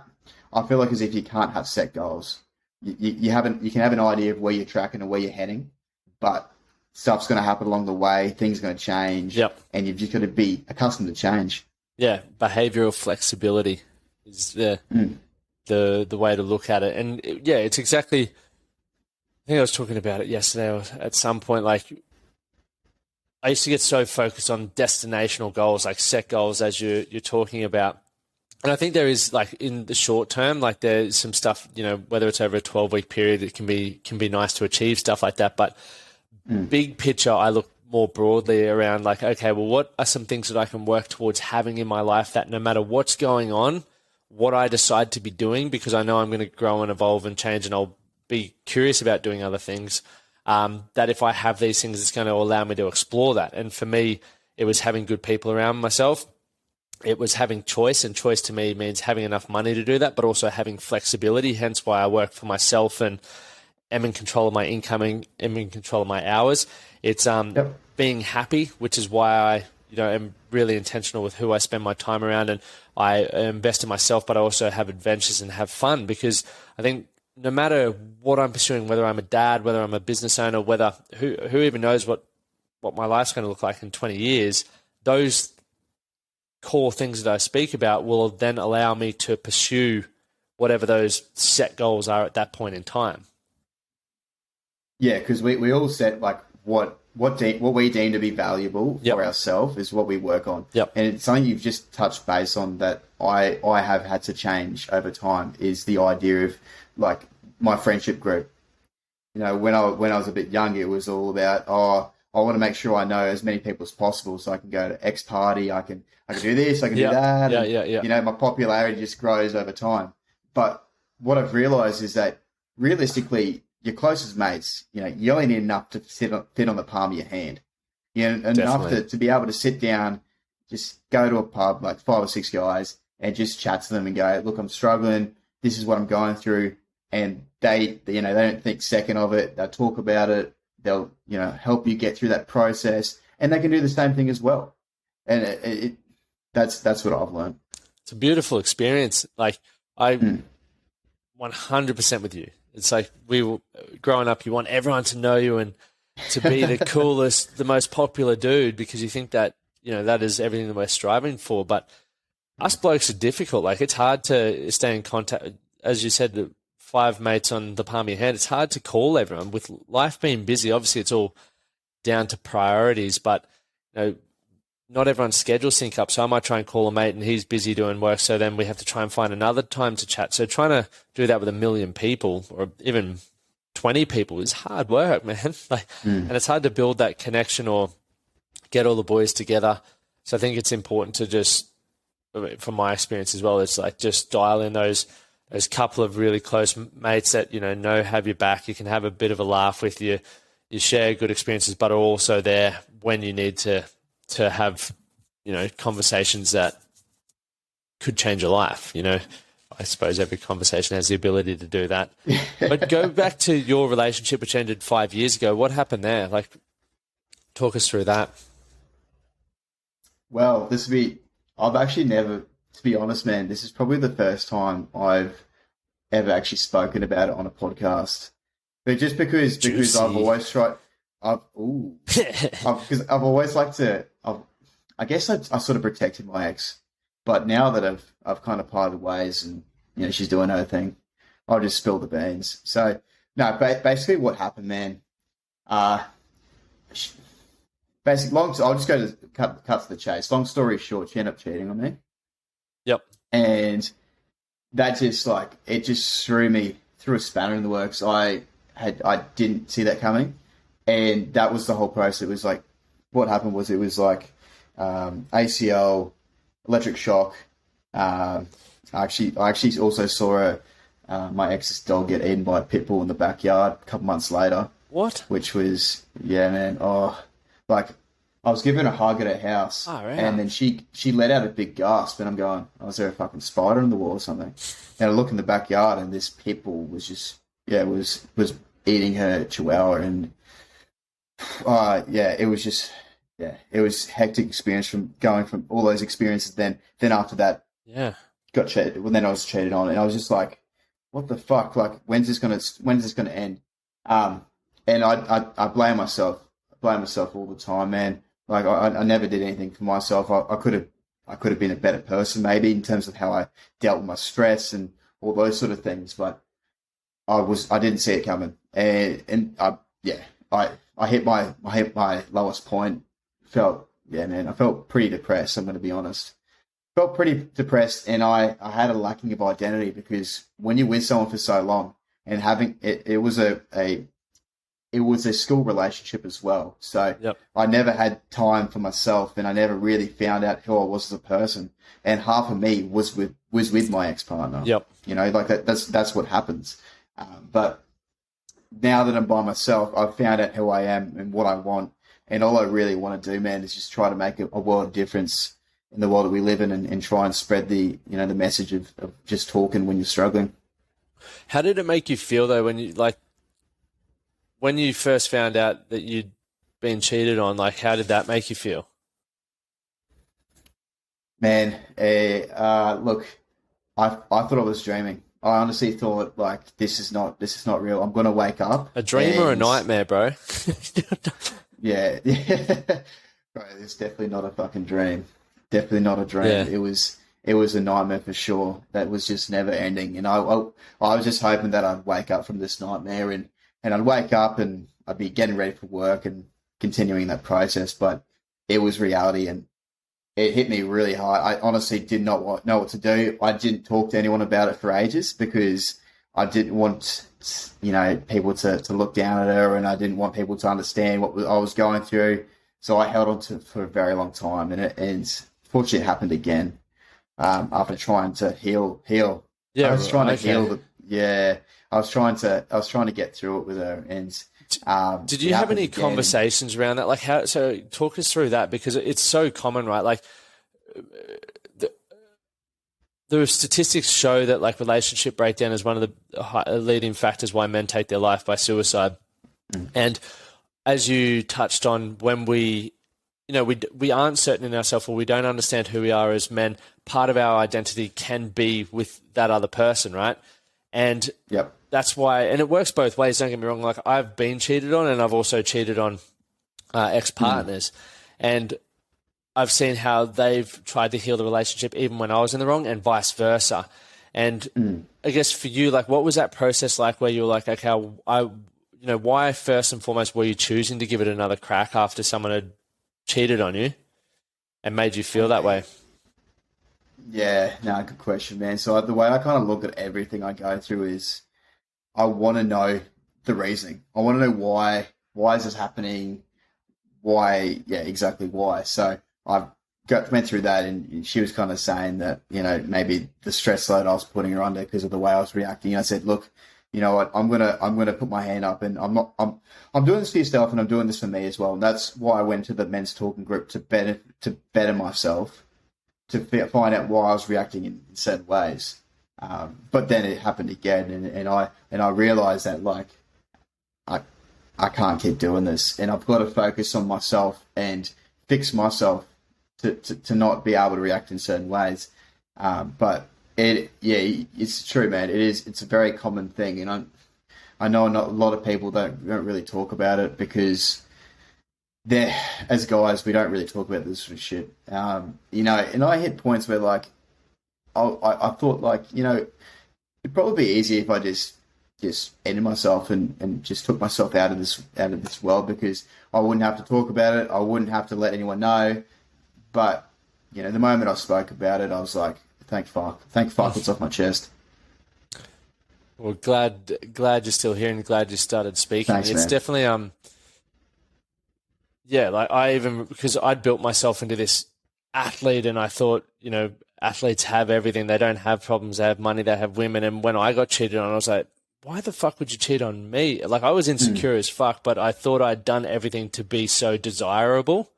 I feel like as if you can't have set goals. You can have an idea of where you're tracking and where you're heading, but stuff's going to happen along the way. Things are going to change, and you've just got to be accustomed to change. Yeah, behavioral flexibility is the way to look at it, and it's exactly. I think I was talking about it yesterday or at some point. Like, I used to get so focused on destinational goals, like set goals, as you're talking about. And I think there is, like, in the short term, like there's some stuff, you know, whether it's over a 12-week period, it can be nice to achieve stuff like that. But big picture, I look more broadly around like, okay, well, what are some things that I can work towards having in my life that no matter what's going on, what I decide to be doing, because I know I'm going to grow and evolve and change and I'll be curious about doing other things, that if I have these things, it's going to allow me to explore that. And for me, it was having good people around myself. It was having choice, and choice to me means having enough money to do that, but also having flexibility, hence why I work for myself and am in control of my income and am in control of my hours. It's being happy, which is why I, am really intentional with who I spend my time around, and I invest in myself, but I also have adventures and have fun, because I think no matter what I'm pursuing, whether I'm a dad, whether I'm a business owner, whether who even knows what my life's going to look like in 20 years, those core things that I speak about will then allow me to pursue whatever those set goals are at that point in time. Yeah, because we all set like what we deem to be valuable for ourselves is what we work on. Yep. And it's something you've just touched base on that I have had to change over time, is the idea of like my friendship group. When I was a bit younger, it was all about, I want to make sure I know as many people as possible so I can go to X party, I can do this, I can do that. Yeah. My popularity just grows over time. But what I've realized is that realistically, your closest mates, you only need enough to fit on the palm of your hand. Enough to be able to sit down, just go to a pub, like 5 or 6 guys, and just chat to them and go, look, I'm struggling. This is what I'm going through. And they don't think second of it. They'll talk about it. They'll, help you get through that process, and they can do the same thing as well. And that's what I've learned. It's a beautiful experience. Like I 100% with you. It's like growing up, you want everyone to know you and to be the coolest, the most popular dude, because you think that, that is everything that we're striving for. But us blokes are difficult. Like it's hard to stay in contact. As you said, the 5 mates on the palm of your hand, it's hard to call everyone. With life being busy, obviously it's all down to priorities, but not everyone's schedules sync up. So I might try and call a mate and he's busy doing work, so then we have to try and find another time to chat. So trying to do that with 1 million people or even 20 people is hard work, man. And it's hard to build that connection or get all the boys together. So I think it's important to just, from my experience as well, it's like just dial in those couple of really close mates that, know have your back. You can have a bit of a laugh with you. You share good experiences, but are also there when you need to have, conversations that could change your life. I suppose every conversation has the ability to do that. But go back to your relationship, which ended 5 years ago. What happened there? Like, talk us through that. Well, I've actually never, to be honest, man, this is probably the first time I've ever actually spoken about it on a podcast. But just because I've always tried, because I've always liked to, I guess I sort of protected my ex, but now that I've kind of parted ways and she's doing her thing, I'll just spill the beans. So no, basically what happened, man. I'll just go to cut to the chase. Long story short, she ended up cheating on me. Yep. And that just it just threw a spanner in the works. I didn't see that coming. And that was the whole process. It was like, what happened was ACL, electric shock. I actually also saw my ex's dog get eaten by a pit bull in the backyard a couple months later. What? Which was, yeah, man. I was giving a hug at her house, and then she let out a big gasp, and I'm going, was there a fucking spider on the wall or something? And I look in the backyard, and this pit bull was just, was eating her chihuahua, and it was hectic experience from going from all those experiences. Then after that, got cheated. Well, then I was cheated on, and I was just like, what the fuck? Like, when's this gonna end? And I blame myself. All the time, man. Like I never did anything for myself. I could have been a better person, maybe, in terms of how I dealt with my stress and all those sort of things. But I didn't see it coming, and I hit my lowest point. I felt pretty depressed. I'm going to be honest. Felt pretty depressed, and I had a lacking of identity, because when you're with someone for so long and having it was a school relationship as well. So I never had time for myself, and I never really found out who I was as a person. And half of me was with my ex-partner. Yep. That's what happens. But now that I'm by myself, I've found out who I am and what I want. And all I really want to do, man, is just try to make a world of difference in the world that we live in, and try and spread the message of just talking when you're struggling. How did it make you feel though when you first found out that you'd been cheated on? Like, how did that make you feel? Man, look, I thought I was dreaming. I honestly thought like this is not real. I'm gonna wake up. A dream or a nightmare, bro? Yeah, yeah. Bro, it's definitely not a fucking dream. Definitely not a dream. Yeah. It was a nightmare for sure. That was just never ending. And I was just hoping that I'd wake up from this nightmare and I'd wake up and I'd be getting ready for work and continuing that process. But it was reality and it hit me really hard. I honestly did not know what to do. I didn't talk to anyone about it for ages because I didn't want, people to look down at her, and I didn't want people to understand what I was going through. So I held on to it for a very long time, and fortunately it happened again. After trying to heal. Yeah, I was trying to okay. heal. I was trying to get through it with her, and Did you it have happened any again. conversations around that? Like, how? So, talk us through that because it's so common, right? Like, the statistics show that like relationship breakdown is one of the leading factors why men take their life by suicide. And as you touched on, when we aren't certain in ourselves or we don't understand who we are as men, part of our identity can be with that other person, right? And Yep. that's why, and it works both ways. Don't get me wrong. Like I've been cheated on, and I've also cheated on ex-partners, and I've seen how they've tried to heal the relationship even when I was in the wrong, and vice versa. And I guess for you, like, what was that process like? Where you were like, okay, why first and foremost were you choosing to give it another crack after someone had cheated on you and made you feel that way? Yeah, no, good question, man. So the way I kind of look at everything I go through is I want to know the reasoning. I want to know why is this happening? Why? Yeah, exactly why. So I went through that, and she was kind of saying that, maybe the stress load I was putting her under because of the way I was reacting. I said, look, you know what, I'm gonna put my hand up, and I'm doing this for yourself, and I'm doing this for me as well. And that's why I went to the men's talking group to better myself, to find out why I was reacting in certain ways. But then it happened again, and I realized that like I can't keep doing this, and I've got to focus on myself and fix myself to not be able to react in certain ways. But it's true, man. It's a very common thing, and I know not a lot of people don't really talk about it because as guys, we don't really talk about this sort of shit. And I hit points where like I thought like, it'd probably be easier if I just ended myself and just took myself out of this world, because I wouldn't have to talk about it. I wouldn't have to let anyone know. But, the moment I spoke about it, I was like, thank fuck, it's off my chest. Well, glad you're still here, and glad you started speaking. Thanks, it's man. definitely like because I'd built myself into this athlete, and I thought, athletes have everything. They don't have problems. They have money. They have women. And when I got cheated on, I was like, why the fuck would you cheat on me? Like, I was insecure as fuck, but I thought I'd done everything to be so desirable.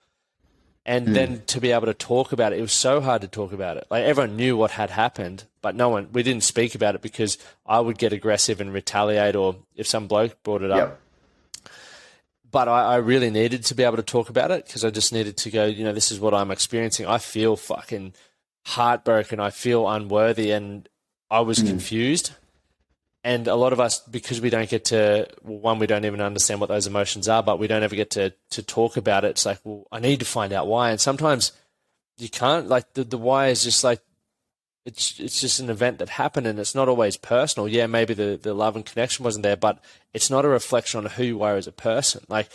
And then to be able to talk about it, it was so hard to talk about it. Like, everyone knew what had happened, but we didn't speak about it because I would get aggressive and retaliate, or if some bloke brought it up. Yep. But I really needed to be able to talk about it, because I just needed to go, this is what I'm experiencing. I feel fucking heartbroken. I feel unworthy, and I was confused. And a lot of us, because we don't get to, one, we don't even understand what those emotions are, but we don't ever get to talk about it. It's like, well, I need to find out why. And sometimes you can't, like the why is just like, it's just an event that happened, and it's not always personal. Yeah, maybe the love and connection wasn't there, but it's not a reflection on who you are as a person. Like,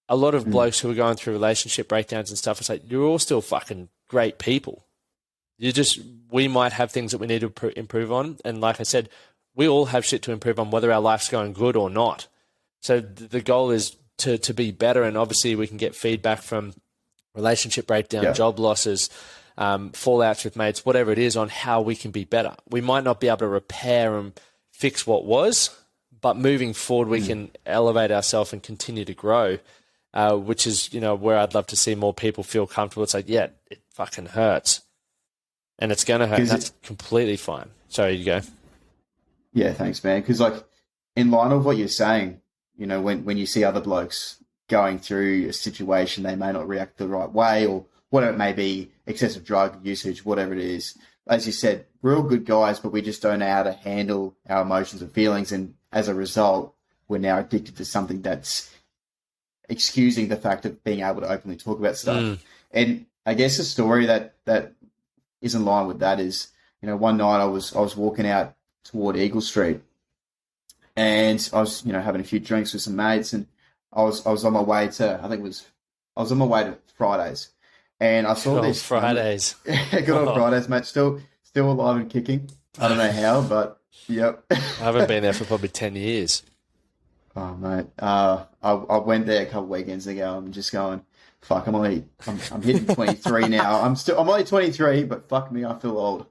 a lot of blokes who are going through relationship breakdowns and stuff, it's like, you're all still fucking great people. We might have things that we need to improve on. And like I said, we all have shit to improve on, whether our life's going good or not. So the goal is to be better. And obviously we can get feedback from relationship breakdown, job losses, fallouts with mates, whatever it is, on how we can be better. We might not be able to repair and fix what was, but moving forward, we can elevate ourselves and continue to grow, which is, where I'd love to see more people feel comfortable. It's like, yeah, it fucking hurts, and it's going to hurt. That's completely fine. Sorry, you go. Yeah, thanks, man. Because like, in line of what you're saying, when you see other blokes going through a situation, they may not react the right way or whatever it may be, excessive drug usage, whatever it is. As you said, we're all good guys, but we just don't know how to handle our emotions and feelings. And as a result, we're now addicted to something that's excusing the fact of being able to openly talk about stuff. And I guess the story that is in line with that is, one night I was walking out toward Eagle Street, and I was, having a few drinks with some mates, and I was on my way to, I was on my way to Fridays, and I saw this Fridays. Good old Fridays, mate. Still alive and kicking. I don't know how, but yep. I haven't been there for probably 10 years. Oh, mate. I went there a couple of weekends ago. I'm just going, fuck, I'm hitting 23 now. I'm only 23, but fuck me, I feel old.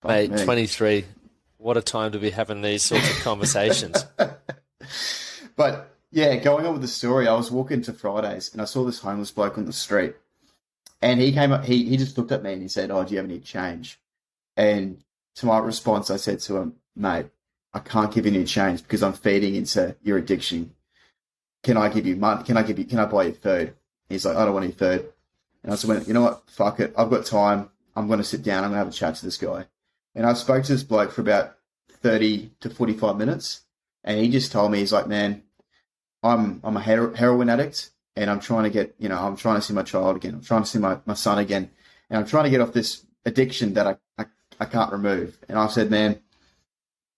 Fuck mate, me. 23. What a time to be having these sorts of conversations. But yeah, going on with the story, I was walking to Fridays and I saw this homeless bloke on the street, and he came up, he just looked at me and he said, "Oh, do you have any change?" And to my response, I said to him, "Mate, I can't give you any change because I'm feeding into your addiction. Can I give you money? Can I buy you food?" He's like, "I don't want any food." And I said, "You know what? Fuck it. I've got time. I'm going to sit down. I'm going to have a chat to this guy." And I spoke to this bloke for about 30 to 45 minutes. And he just told me, he's like, "Man, I'm a heroin addict, and I'm trying to get, I'm trying to see my child again. I'm trying to see my son again. And I'm trying to get off this addiction that I can't remove." And I said, "Man,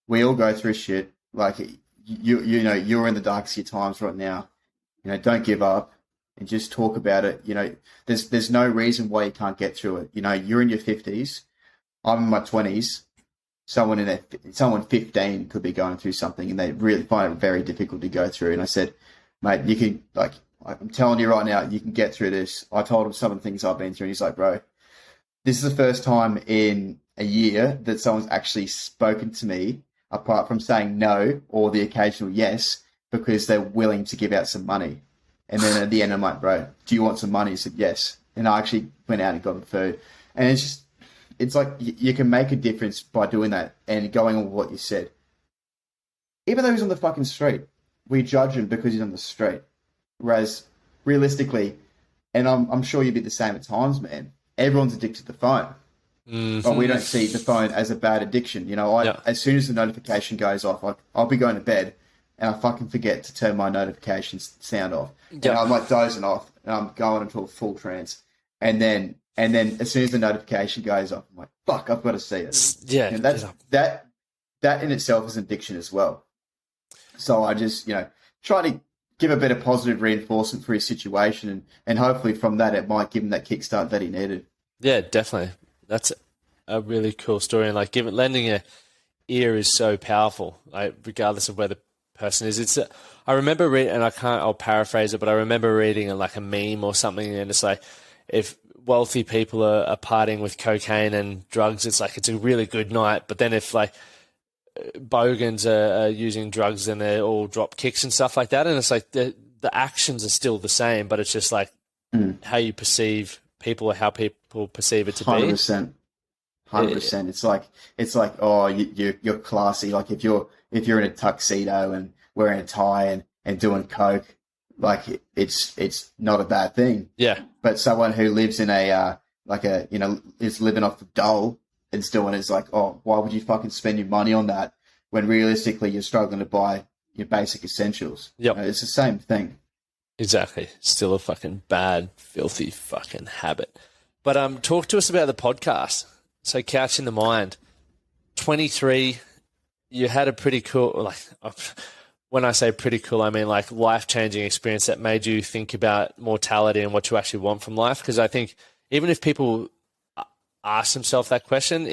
we all go through shit. Like, you're in the darkest of your times right now. Don't give up and just talk about it. There's no reason why you can't get through it. You're in your 50s. I'm in my 20s. Someone 15 could be going through something, and they really find it very difficult to go through." And I said, "Mate, you can, I'm telling you right now, you can get through this." I told him some of the things I've been through, and he's like, "Bro, this is the first time in a year that someone's actually spoken to me, apart from saying no or the occasional yes, because they're willing to give out some money." And then at the end, I'm like, "Bro, do you want some money?" He said, "Yes." And I actually went out and got him food. And it's like you can make a difference by doing that and going on with what you said. Even though he's on the fucking street, we judge him because he's on the street. Whereas realistically, and I'm sure you'd be the same at times, man, everyone's addicted to the phone. Mm-hmm. But we don't see the phone as a bad addiction. As soon as the notification goes off, I'll be going to bed and I fucking forget to turn my notifications sound off. And I'm like dozing off and I'm going into a full trance. And then as soon as the notification goes off, I'm like, fuck, I've got to see it. Yeah. That in itself is an addiction as well. So I just, try to give a bit of positive reinforcement for his situation, and hopefully from that it might give him that kickstart that he needed. Yeah, definitely. That's a really cool story, and lending a ear is so powerful. Regardless of where the person is, I remember reading, and I'll paraphrase it, but I remember reading a meme or something, and it's like, if wealthy people are partying with cocaine and drugs, it's a really good night. But then if bogans are using drugs, then they're all drop kicks and stuff like that. And it's like the actions are still the same, but it's just how you perceive people or how people perceive it to 100%. 100%. It's like, oh, you're classy. Like if you're in a tuxedo and wearing a tie and doing coke, it's not a bad thing. Yeah. But someone who lives in is living off the dole and still is like, oh, why would you fucking spend your money on that when realistically you're struggling to buy your basic essentials? Yep. It's the same thing. Exactly. Still a fucking bad, filthy fucking habit. But talk to us about the podcast. So Couch in the Mind, 23, you had a pretty cool, when I say pretty cool, I mean life-changing experience that made you think about mortality and what you actually want from life. Because I think even if people ask themselves that question,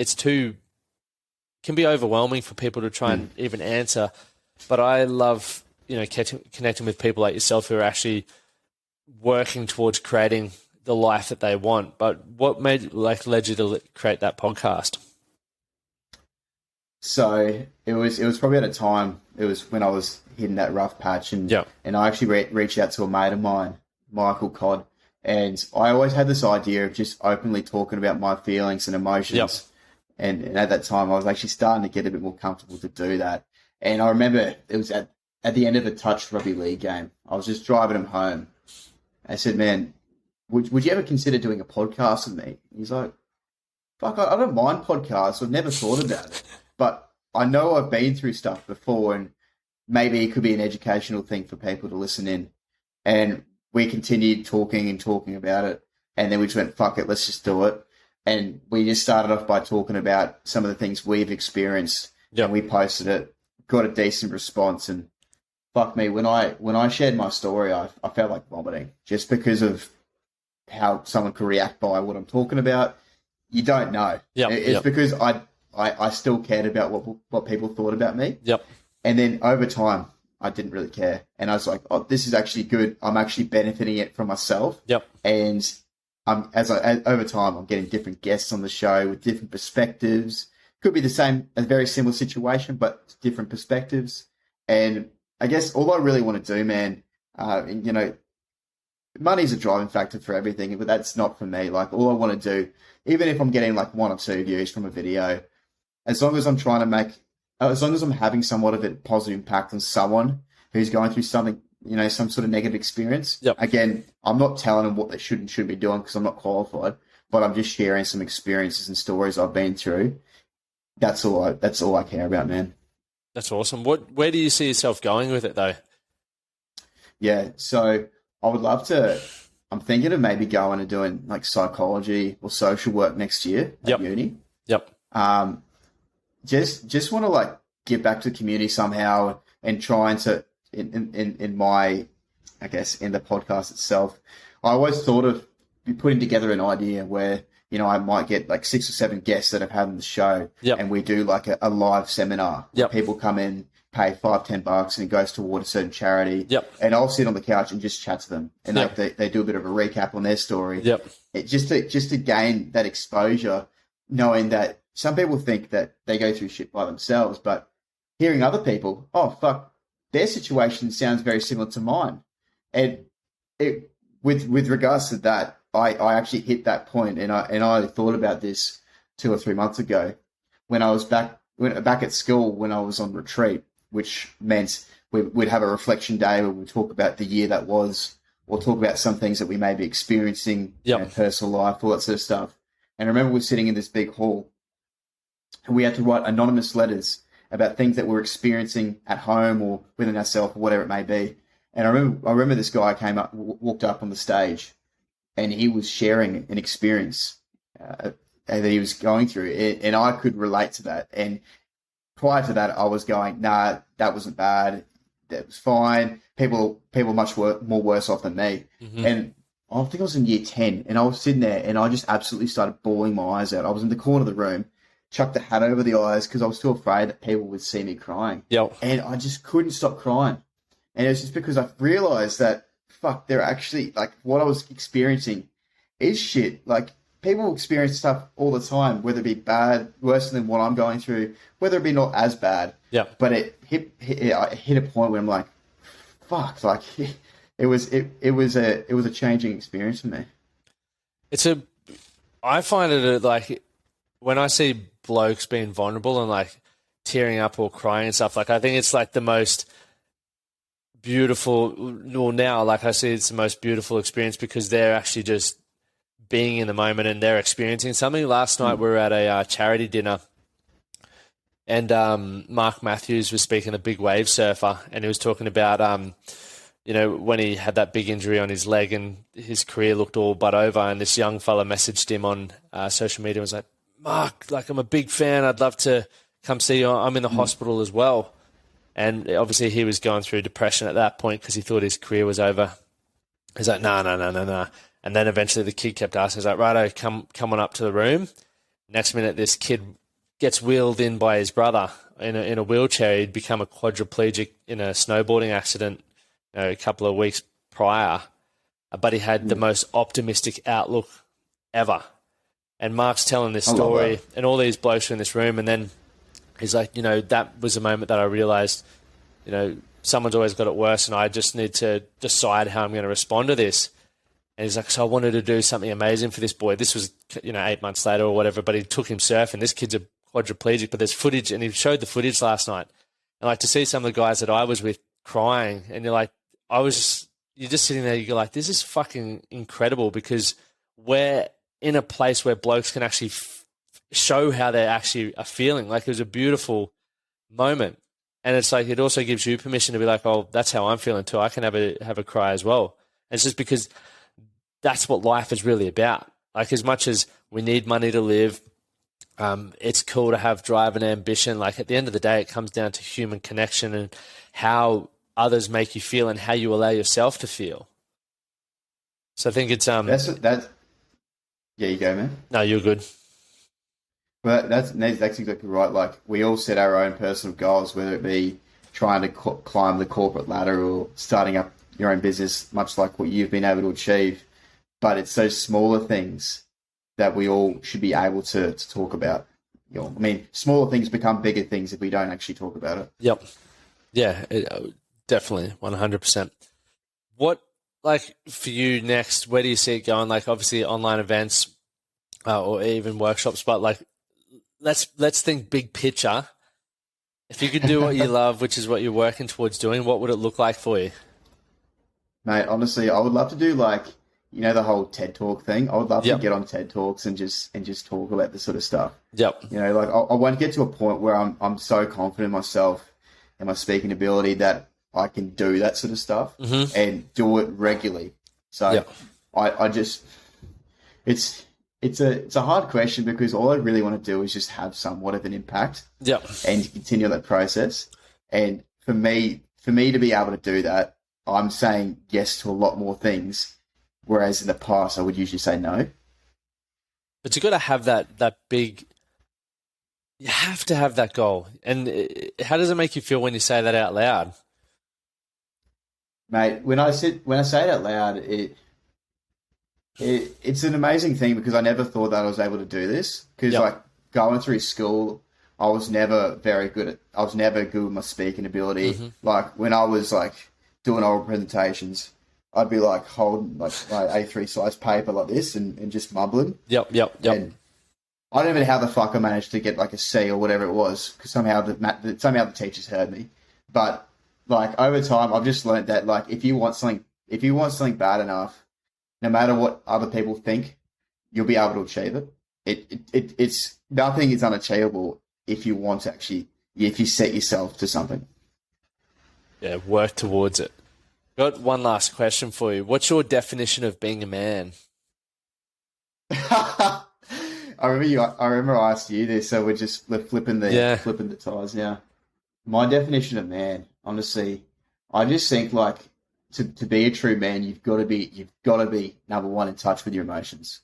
can be overwhelming for people to try and even answer. But I love, connecting with people like yourself who are actually working towards creating the life that they want. But what led you to create that podcast? So it was probably at a time, it was when I was hitting that rough patch, and I actually reached out to a mate of mine, Michael Codd, and I always had this idea of just openly talking about my feelings and emotions. Yep. And at that time, I was actually starting to get a bit more comfortable to do that. And I remember it was at the end of a touch rugby league game. I was just driving him home. I said, "Man, would you ever consider doing a podcast with me? He's like, fuck, I don't mind podcasts. I've never thought about it. But I know I've been through stuff before, and maybe it could be an educational thing for people to listen in. And we continued talking and talking about it. And then we just went, fuck it, let's just do it. And we just started off by talking about some of the things we've experienced. Yep. And we posted it, got a decent response. And fuck me, when I shared my story, I felt like vomiting just because of how someone could react by what I'm talking about. You don't know. Yep. It's because I still cared about what people thought about me. Yep. And then over time, I didn't really care. And I was like, oh, this is actually good. I'm actually benefiting it from myself. Yep. And over time, I'm getting different guests on the show with different perspectives. Could be a very similar situation, but different perspectives. And I guess all I really want to do, man, money's a driving factor for everything, but that's not for me. Like, all I want to do, even if I'm getting like 1 or 2 views from a video, as long as I'm having somewhat of a positive impact on someone who's going through something, some sort of negative experience. Yep. Again, I'm not telling them what they should and shouldn't be doing because I'm not qualified, but I'm just sharing some experiences and stories I've been through. That's all I care about, man. That's awesome. Where do you see yourself going with it, though? Yeah, so I would love to. I'm thinking of maybe going and doing like psychology or social work next year at uni. Yep. Just want to like give back to the community somehow and trying to in my, I guess, in the podcast itself. I always thought of putting together an idea where, I might get like 6 or 7 guests that I've had on the show, and we do like a live seminar. Yep. People come in, pay $5-10, and it goes toward a certain charity. Yep. And I'll sit on the couch and just chat to them, and like they do a bit of a recap on their story. Yep. Just to gain that exposure, knowing that some people think that they go through shit by themselves, but hearing other people, oh fuck, their situation sounds very similar to mine, and with regards to that, I actually hit that point, and I thought about this 2 or 3 months ago when I was back at school when I was on retreat, which meant we'd have a reflection day where we'd talk about the year that was, or talk about some things that we may be experiencing in personal life, all that sort of stuff. And I remember we were sitting in this big hall, and we had to write anonymous letters about things that we're experiencing at home or within ourselves or whatever it may be. And I remember this guy walked up on the stage, and he was sharing an experience that he was going through, and I could relate to that. And prior to that, I was going, nah, that wasn't bad. That was fine. People much more worse off than me. Mm-hmm. And I think I was in year 10, and I was sitting there, and I just absolutely started bawling my eyes out. I was in the corner of the room, chucked the hat over the eyes because I was too afraid that people would see me crying. Yep. And I just couldn't stop crying. And it was just because I realized that, fuck, they're actually, like, what I was experiencing is shit. Like, people experience stuff all the time, whether it be bad, worse than what I'm going through, whether it be not as bad. Yeah. But it hit a point where I'm like, fuck, like, it was a changing experience for me. I find it like, when I see blokes being vulnerable and like tearing up or crying and stuff, like, I think it's like the most beautiful, well, now, like, I see it's the most beautiful experience because they're actually just being in the moment and they're experiencing something. Last night we were at a charity dinner, and Mark Matthews was speaking, a big wave surfer, and he was talking about when he had that big injury on his leg and his career looked all but over, and this young fella messaged him on social media and was like, Mark, like, I'm a big fan, I'd love to come see you, I'm in the hospital as well. And obviously he was going through depression at that point because he thought his career was over. He's like, no. And then eventually the kid kept asking, he's like, righto, come on up to the room. Next minute, this kid gets wheeled in by his brother in a wheelchair. He'd become a quadriplegic in a snowboarding accident a couple of weeks prior. But he had the most optimistic outlook ever. And Mark's telling this story, and all these blokes are in this room, and then he's like, that was a moment that I realized, someone's always got it worse, and I just need to decide how I'm going to respond to this. And he's like, so I wanted to do something amazing for this boy. This was, 8 months later or whatever, but he took him surfing. This kid's a quadriplegic, but there's footage, and he showed the footage last night. And like, to see some of the guys that I was with crying, and you're like, I was just you're just sitting there, you're like, this is fucking incredible, because we're in a place where blokes can actually show how they actually are feeling. Like, it was a beautiful moment. And it's like, it also gives you permission to be like, oh, that's how I'm feeling too. I can have a cry as well. And it's just because that's what life is really about. Like, as much as we need money to live, it's cool to have drive and ambition. Like, at the end of the day, it comes down to human connection and how others make you feel and how you allow yourself to feel. So I think it's that's yeah, you go, man. No, you're good. Well, that's exactly right. Like, we all set our own personal goals, whether it be trying to climb the corporate ladder or starting up your own business, much like what you've been able to achieve. But it's those smaller things that we all should be able to talk about. You know, I mean, smaller things become bigger things if we don't actually talk about it. Yep. Yeah, definitely, 100%. What, like, for you next, where do you see it going? Like, obviously online events or even workshops, but like, let's think big picture. If you could do what you love, which is what you're working towards doing, what would it look like for you? Mate, honestly, I would love to do, like, you know, the whole TED Talk thing. I would love to get on TED Talks and just talk about this sort of stuff. Yep. You know, like, I want to get to a point where I'm so confident in myself and my speaking ability that I can do that sort of stuff and do it regularly. So I just, it's a hard question, because all I really want to do is just have somewhat of an impact and continue that process. And for me to be able to do that, I'm saying yes to a lot more things, whereas in the past I would usually say no. But you got to have that big. You have to have that goal. And how does it make you feel when you say that out loud? Mate, when I say it out loud, it's an amazing thing, because I never thought that I was able to do this. Because like, going through school, I was never good with my speaking ability. Like, when I was like doing oral presentations, I'd be like holding like my A3 size paper like this and just mumbling. Yep. And I don't even know how the fuck I managed to get like a C or whatever it was, because somehow the teachers heard me. But like, over time, I've just learned that, like, if you want something bad enough, no matter what other people think, you'll be able to achieve it. It's nothing is unachievable if you want to if you set yourself to something. Yeah, work towards it. Got one last question for you. What's your definition of being a man? I remember I asked you this, so we're just flipping the ties now. My definition of man, honestly, I just think, like, to be a true man, you've got to be number one, in touch with your emotions.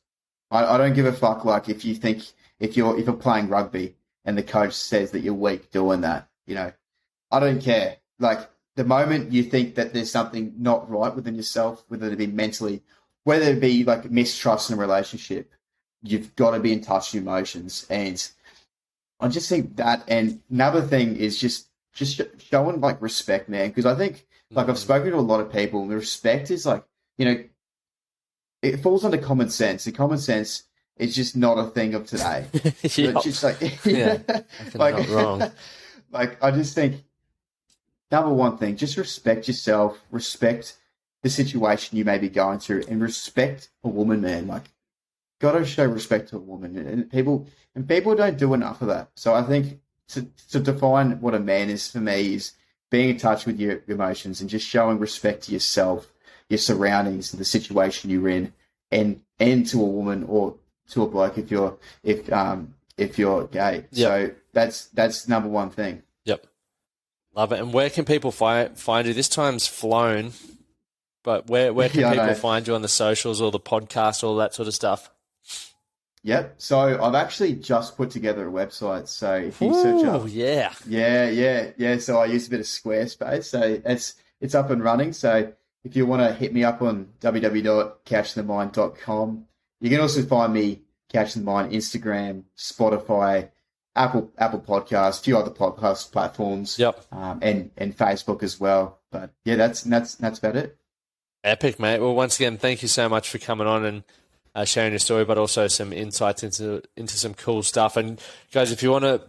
I don't give a fuck, like, if you're playing rugby and the coach says that you're weak doing that, you know, I don't care. Like, the moment you think that there's something not right within yourself, whether it be mentally, whether it be like mistrust in a relationship, you've got to be in touch with your emotions. And I just think that, and another thing is just showing like respect, man. Because I think, like, I've spoken to a lot of people, and the respect is like, you know, it falls under common sense. And common sense is just not a thing of today. It's just like, like, not wrong. Like, I just think, number one thing, just respect yourself, respect the situation you may be going through, and respect a woman, man. Like, gotta show respect to a woman, and people don't do enough of that. So I think to define what a man is for me is being in touch with your emotions and just showing respect to yourself, your surroundings, the situation you're in, and to a woman or to a bloke if you're gay. Yep. So that's number one thing. Yep. Love it. And where can people find you? This time's flown, but where can people find you on the socials or the podcast, all that sort of stuff? Yep. So I've actually just put together a website. So if you search up, yeah. So I use a bit of Squarespace. So it's up and running. So if you want to hit me up on www.couchthemind.com, you can also find me Couch the Mind Instagram, Spotify, Apple Podcasts, a few other podcast platforms. Yep. And Facebook as well. But yeah, that's about it. Epic, mate. Well, once again, thank you so much for coming on and sharing your story, but also some insights into some cool stuff. And guys, if you want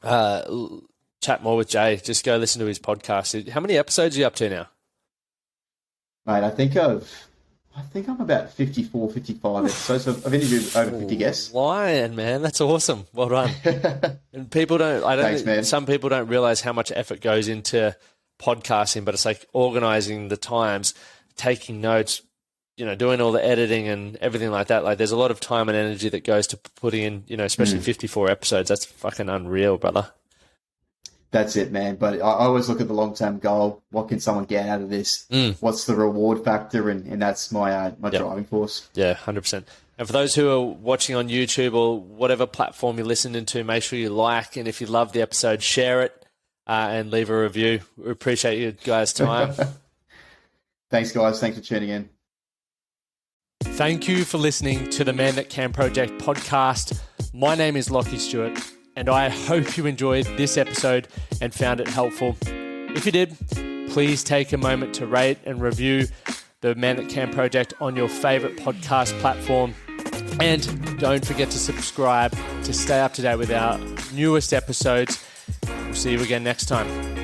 to chat more with Jay, just go listen to his podcast. How many episodes are you up to now? Mate, I think I'm about 54, 55 episodes. So I've interviewed over 50 guests. Lion, man, that's awesome. Well done. And people don't. Thanks, man. Some people don't realize how much effort goes into podcasting, but it's like organizing the times, taking notes, doing all the editing and everything like that. Like, there's a lot of time and energy that goes to putting in, especially 54 episodes. That's fucking unreal, brother. That's it, man. But I always look at the long-term goal. What can someone get out of this? What's the reward factor? And that's my driving force. Yeah, 100%. And for those who are watching on YouTube or whatever platform you're listening to, make sure you like, and if you love the episode, share it and leave a review. We appreciate you guys' time. Thanks, guys. Thanks for tuning in. Thank you for listening to the Man That Can Project podcast. My name is Lachlan Stuart, and I hope you enjoyed this episode and found it helpful. If you did, please take a moment to rate and review the Man That Can Project on your favorite podcast platform. And don't forget to subscribe to stay up to date with our newest episodes. We'll see you again next time.